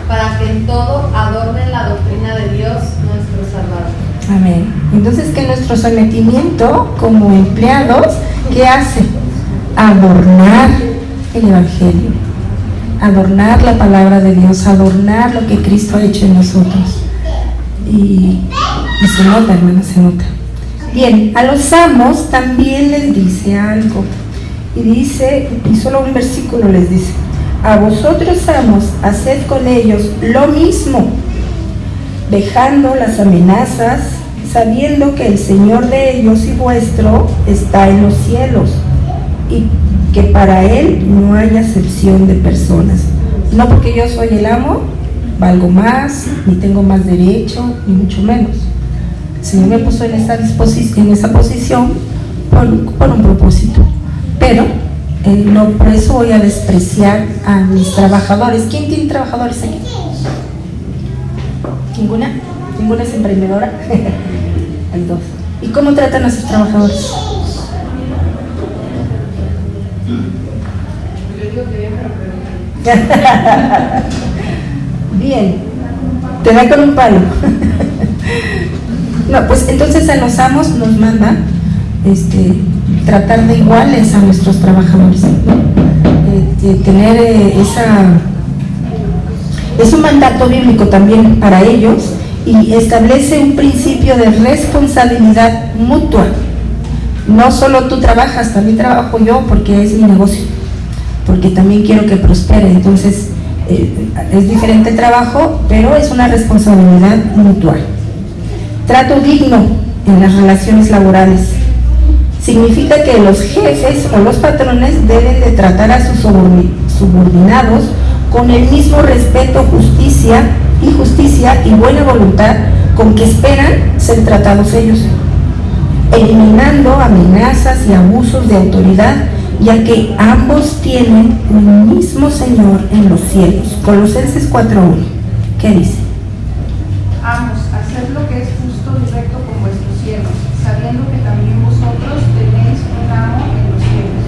para que en todo adornen la doctrina de Dios, nuestro Salvador. Amén. Entonces, que nuestro sometimiento como empleados, ¿qué hace? Adornar el Evangelio, adornar la palabra de Dios, adornar lo que Cristo ha hecho en nosotros. Y se nota, hermana, se nota. Bien, a los amos también les dice algo. Y dice, y solo un versículo les dice: a vosotros, amos, haced con ellos lo mismo, dejando las amenazas, sabiendo que el Señor de ellos y vuestro está en los cielos, y que para Él no hay acepción de personas. No porque yo soy el amo, valgo más, ni tengo más derecho, ni mucho menos. El Señor me puso en esa posición por un propósito. Pero no por eso voy a despreciar a mis trabajadores. ¿Quién tiene trabajadores aquí? ¿Ninguna? ¿Ninguna es emprendedora? Hay dos. ¿Y cómo tratan a sus trabajadores? Bien, te da con un palo. No, pues entonces a los amos nos manda tratar de iguales a nuestros trabajadores, tener es un mandato bíblico también para ellos, y establece un principio de responsabilidad mutua. No solo tú trabajas, también trabajo yo, porque es mi negocio, porque también quiero que prospere. Entonces es diferente trabajo, pero es una responsabilidad mutua. Trato digno en las relaciones laborales significa que los jefes o los patrones deben de tratar a sus subordinados con el mismo respeto, justicia y buena voluntad con que esperan ser tratados ellos, eliminando amenazas y abusos de autoridad, ya que ambos tienen un mismo Señor en los cielos. Colosenses 4:1. ¿Qué dice? Amos, haced lo que es justo y recto con vuestros siervos, sabiendo que también vosotros tenéis un amo en los cielos.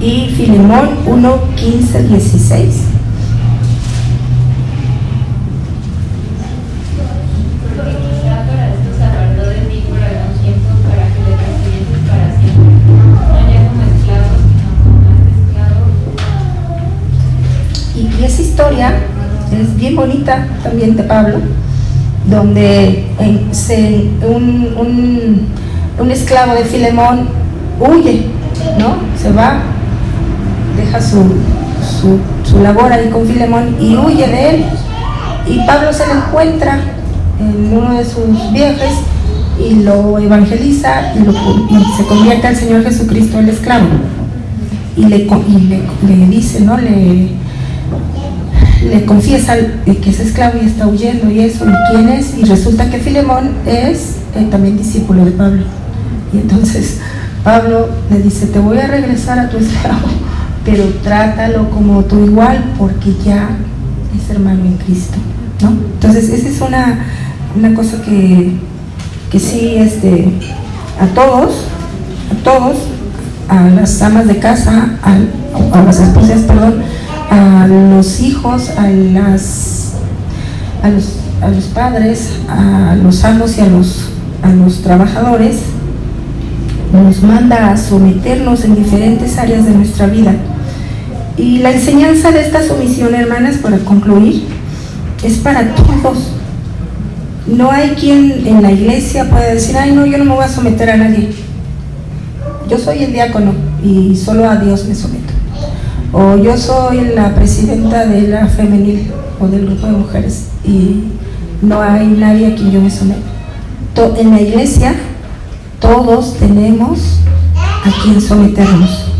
Y Filemón 1:15-16. Para estos apartó de mí por algún tiempo, para que le transfiriese para historia es bien bonita también de Pablo, donde un esclavo de Filemón huye, ¿no? Se va, deja su labor ahí con Filemón y huye de él. Y Pablo se lo encuentra en uno de sus viajes y lo evangeliza y se convierte al Señor Jesucristo el esclavo. Y le dice, ¿no? Le confiesa que es esclavo y está huyendo y eso, y quién es, y resulta que Filemón es también discípulo de Pablo. Y entonces Pablo le dice, te voy a regresar a tu esclavo, pero trátalo como tu igual, porque ya es hermano en Cristo, ¿no? Entonces esa es una cosa que sí, a todos, a las amas de casa, a las esposas, perdón, a los hijos, a los padres, a los amos y a los trabajadores, nos manda a someternos en diferentes áreas de nuestra vida. Y la enseñanza de esta sumisión, hermanas, para concluir, es para todos. No hay quien en la iglesia pueda decir, ay no, yo no me voy a someter a nadie. Yo soy el diácono y solo a Dios me someto. O yo soy la presidenta de la femenil o del grupo de mujeres y no hay nadie a quien yo me someto. En la iglesia todos tenemos a quien someternos.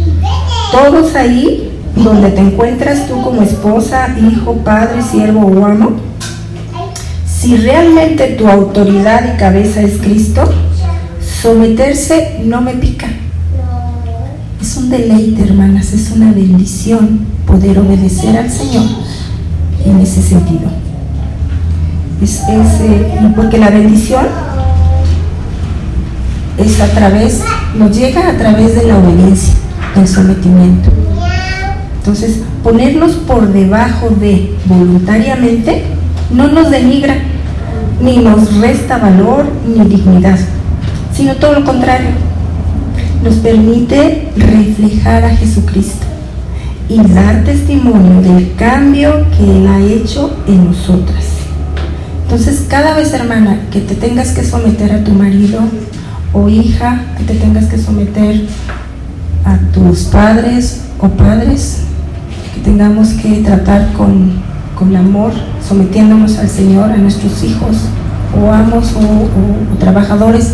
Todos ahí donde te encuentras tú como esposa, hijo, padre, siervo o amo, si realmente tu autoridad y cabeza es Cristo, someterse no me pica. Es un deleite, hermanas, es una bendición poder obedecer al Señor en ese sentido. Porque la bendición nos llega a través de la obediencia, del sometimiento. Entonces, ponernos por debajo de voluntariamente no nos denigra, ni nos resta valor ni dignidad, sino todo lo contrario. Nos permite reflejar a Jesucristo y dar testimonio del cambio que Él ha hecho en nosotras. Entonces, cada vez, hermana, que te tengas que someter a tu marido, o hija, que te tengas que someter a tus padres o padres, que tengamos que tratar con amor, sometiéndonos al Señor, a nuestros hijos, o amos o trabajadores,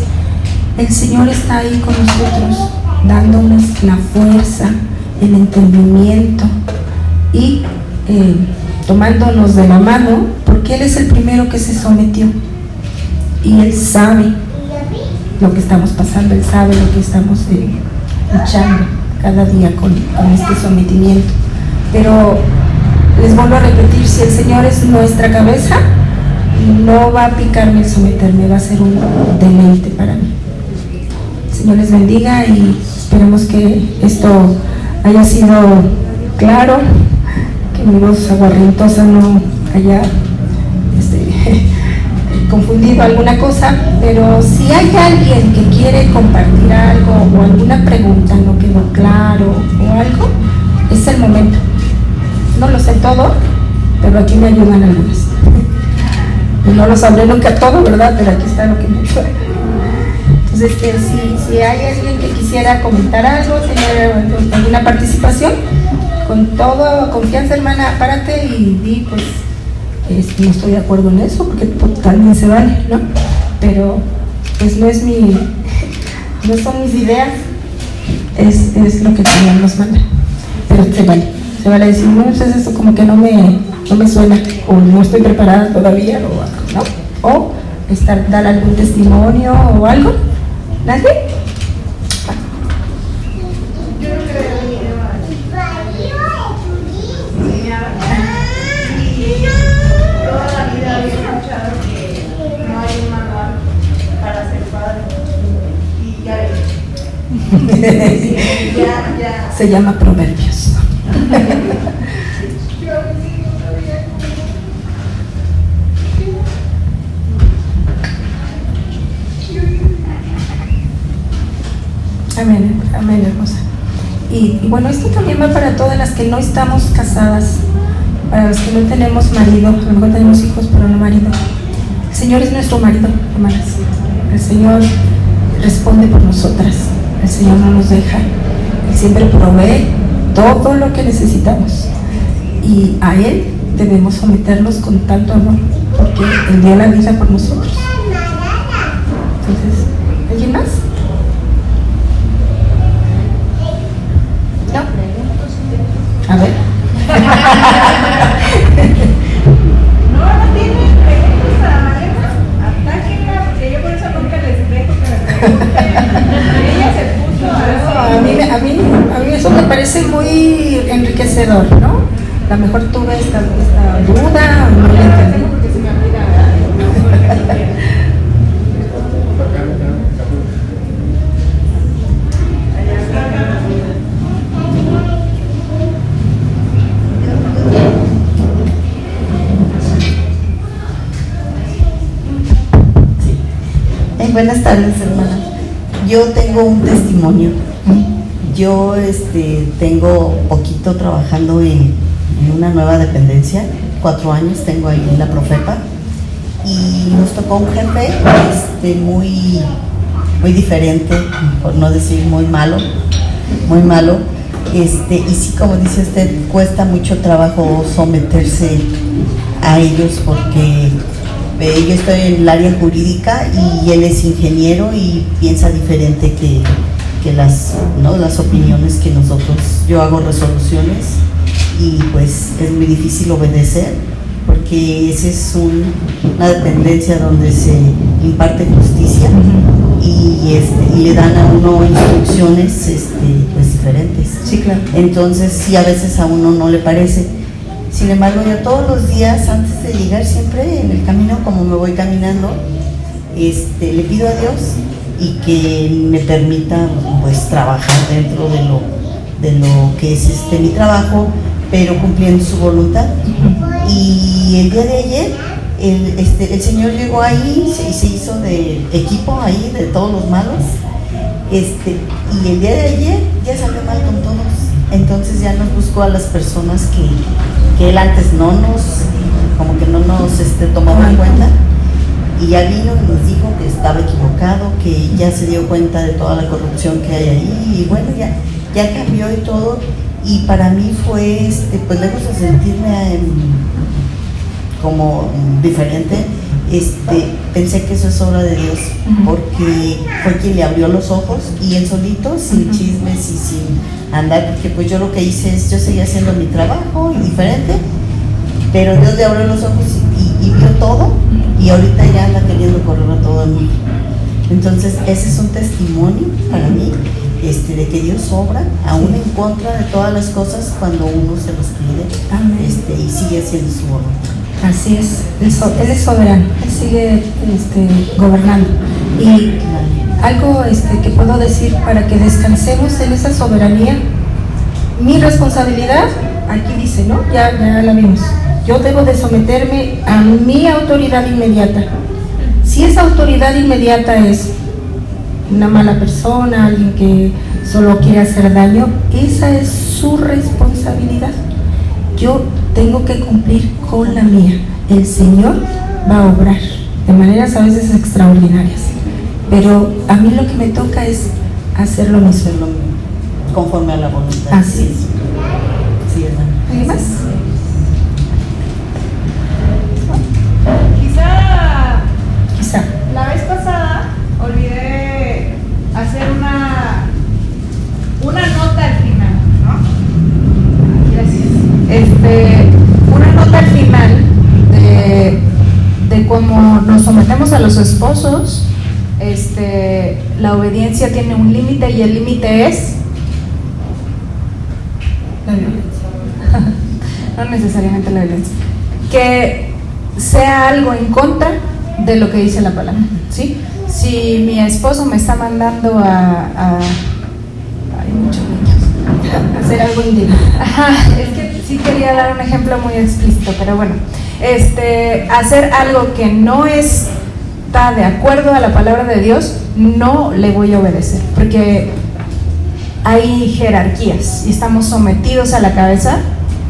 el Señor está ahí con nosotros, dándonos la fuerza, el entendimiento y tomándonos de la mano, porque Él es el primero que se sometió y Él sabe lo que estamos pasando, Él sabe lo que estamos luchando cada día con este sometimiento. Pero les vuelvo a repetir, si el Señor es nuestra cabeza, no va a picarme el someterme, va a ser un deleite para mí. El Señor les bendiga y esperemos que esto haya sido claro, que mi voz aguarrientosa no haya confundido alguna cosa, pero si hay alguien que quiere compartir algo o alguna pregunta no quedó claro o algo, es el momento. No lo sé todo, pero aquí me ayudan algunas. Y no lo sabré nunca todo, ¿verdad? Pero aquí está lo que me ayuda. Entonces, si hay alguien que quisiera comentar algo, tener alguna participación, con toda confianza, hermana, párate y di, pues, no estoy de acuerdo en eso, porque también se vale, ¿no? Pero, pues, no son mis ideas, es lo que Dios nos manda. Pero se vale decir, no, entonces esto como que no me suena, o no estoy preparada todavía, o algo, ¿no? O dar algún testimonio o algo. ¿Nadie? Yo creo que toda la vida había escuchado que no hay un manual para ser padre. Y ya. Se llama Proverbios. Amén, amén, hermosa. Y bueno, esto también va para todas las que no estamos casadas para los que no tenemos marido, a lo mejor tenemos hijos pero no marido. El Señor es nuestro marido, hermanas. El Señor responde por nosotras. El Señor no nos deja. Él siempre provee todo lo que necesitamos. Y a Él debemos someternos con tanto amor, porque Él dio la vida por nosotros. Entonces, ¿alguien más? ¿No? A ver. No tienen preguntas para Mariana. Atáquenla, porque yo por eso nunca les dejo que me pregunten. Ella se puso A mí eso me parece muy enriquecedor, ¿no? A lo mejor tuve esta duda, no la entendí. porque se me olvida. Buenas tardes, hermana. Yo tengo un testimonio. Yo tengo poquito trabajando en una nueva dependencia, 4 años tengo ahí en la Profepa, y nos tocó un jefe muy diferente, por no decir muy malo, y sí, como dice usted, cuesta mucho trabajo someterse a ellos, porque yo estoy en el área jurídica y él es ingeniero y piensa diferente que las opiniones que nosotros. Yo hago resoluciones y pues es muy difícil obedecer, porque esa es una dependencia donde se imparte justicia y le dan a uno instrucciones pues diferentes. Sí, claro. Entonces sí, a veces a uno no le parece. Sin embargo, yo todos los días antes de llegar, siempre en el camino, como me voy caminando, le pido a Dios y que me permita pues trabajar dentro de lo que es mi trabajo, pero cumpliendo su voluntad. Y el día de ayer el Señor llegó ahí y se hizo de equipo ahí de todos los malos, y el día de ayer ya salió mal con todos. Entonces ya nos buscó a las personas que él antes no nos tomaba en cuenta, y ya vino y nos dijo que estaba equivocado, que ya se dio cuenta de toda la corrupción que hay ahí, y bueno, ya cambió y todo. Y para mí fue, pues lejos de sentirme como diferente, pensé que eso es obra de Dios, porque fue quien le abrió los ojos, y él solito, sin chismes y sin andar, porque pues yo lo que hice es, yo seguía haciendo mi trabajo y diferente, pero Dios le abrió los ojos y vio todo, y ahorita ya anda queriendo correr a todo el mundo. Entonces ese es un testimonio para mí, de que Dios obra aún en contra de todas las cosas cuando uno se los pide. Amén. Y sigue haciendo su voluntad. Así es, Él es soberano, Él sigue gobernando. Y algo que puedo decir para que descansemos en esa soberanía, mi responsabilidad, aquí dice, ¿no? Ya la vimos. Yo debo de someterme a mi autoridad inmediata. Si esa autoridad inmediata es una mala persona, alguien que solo quiere hacer daño, esa es su responsabilidad. Yo tengo que cumplir con la mía. El Señor va a obrar de maneras a veces extraordinarias, pero a mí lo que me toca es hacer lo mismo. Conforme a la voluntad. Así es. Sí, hermano. ¿Alguien más? Quizá. La vez pasada olvidé hacer una nota al final, ¿no? Gracias. Una nota al final de cómo nos sometemos a los esposos. La obediencia tiene un límite, y el límite es La violencia. no necesariamente la violencia, que sea algo en contra de lo que dice la palabra, ¿sí? Si mi esposo me está mandando hay muchos niños, Hacer algo indigno. es que sí quería dar un ejemplo muy explícito, pero bueno, hacer algo que no está de acuerdo a la palabra de Dios, no le voy a obedecer, porque hay jerarquías y estamos sometidos a la cabeza,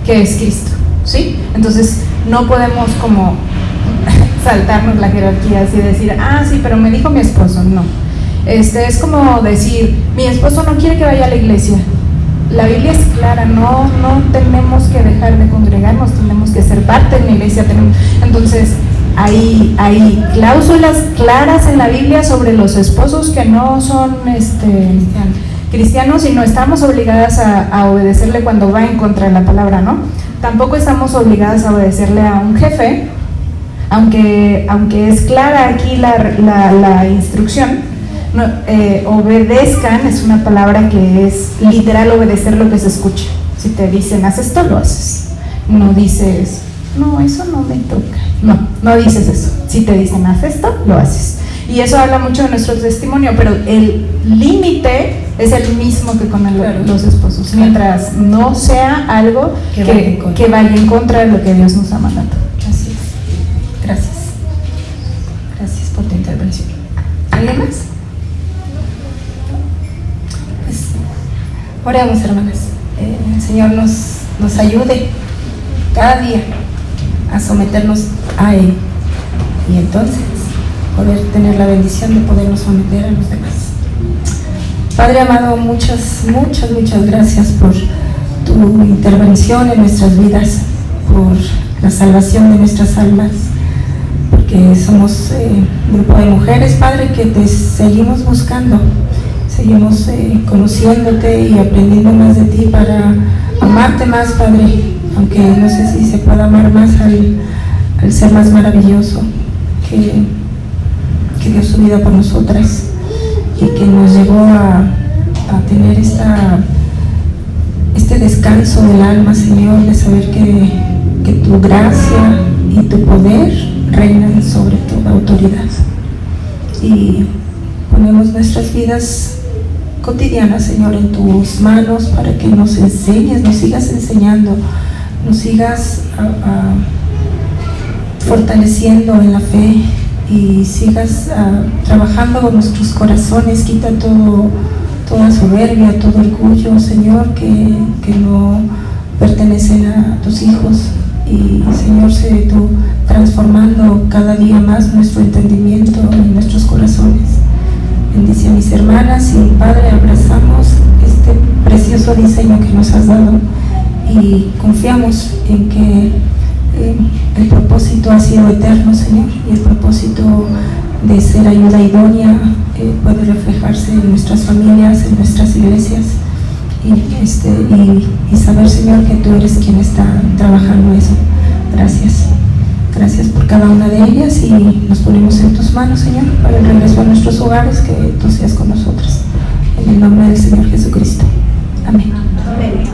que es Cristo. ¿sí? Entonces no podemos como saltarnos la jerarquía así, decir, ah, sí, pero me dijo mi esposo. No, es como decir, mi esposo no quiere que vaya a la iglesia. La Biblia es clara, no tenemos que dejar de congregarnos, tenemos que ser parte de la iglesia. Entonces hay cláusulas claras en la Biblia sobre los esposos que no son cristianos, y no estamos obligadas a obedecerle cuando va en contra de la palabra, ¿no? Tampoco estamos obligadas a obedecerle a un jefe, aunque es clara aquí la instrucción. No, obedezcan es una palabra que es literal obedecer lo que se escucha. Si te dicen haz esto, lo haces. No dices, no, eso no me toca. No dices eso. Si te dicen haz esto, lo haces. Y eso habla mucho de nuestro testimonio, pero el límite es el mismo que con los esposos, mientras no sea algo que vaya en contra de lo que Dios nos ha mandado. Así es. Gracias por tu intervención. ¿Alguien más? Pues, oremos, hermanas. El Señor nos ayude cada día a someternos a Él, y entonces poder tener la bendición de podernos someter a los demás. Padre amado, muchas gracias por tu intervención en nuestras vidas, por la salvación de nuestras almas, porque somos un grupo de mujeres, Padre, que te seguimos buscando, seguimos conociéndote y aprendiendo más de ti para amarte más, Padre, aunque no sé si se pueda amar más al ser más maravilloso que dio su vida por nosotras y que nos llevó a tener este descanso del alma, Señor, de saber que tu gracia y tu poder reinan sobre toda autoridad. Y ponemos nuestras vidas cotidianas, Señor, en tus manos para que nos enseñes, nos sigas enseñando, nos sigas fortaleciendo en la fe y sigas trabajando con nuestros corazones. Quita toda soberbia, todo orgullo, Señor, que no pertenecen a tus hijos. Y Señor, sé tú transformando cada día más nuestro entendimiento y nuestros corazones. Bendice a mis hermanas y Padre, abrazamos este precioso diseño que nos has dado y confiamos en que el propósito ha sido eterno, Señor, y el propósito de ser ayuda idónea puede reflejarse en nuestras familias, en nuestras iglesias, y saber, Señor, que tú eres quien está trabajando eso. Gracias por cada una de ellas, y nos ponemos en tus manos, Señor, para el regreso a nuestros hogares, que tú seas con nosotros, en el nombre del Señor Jesucristo.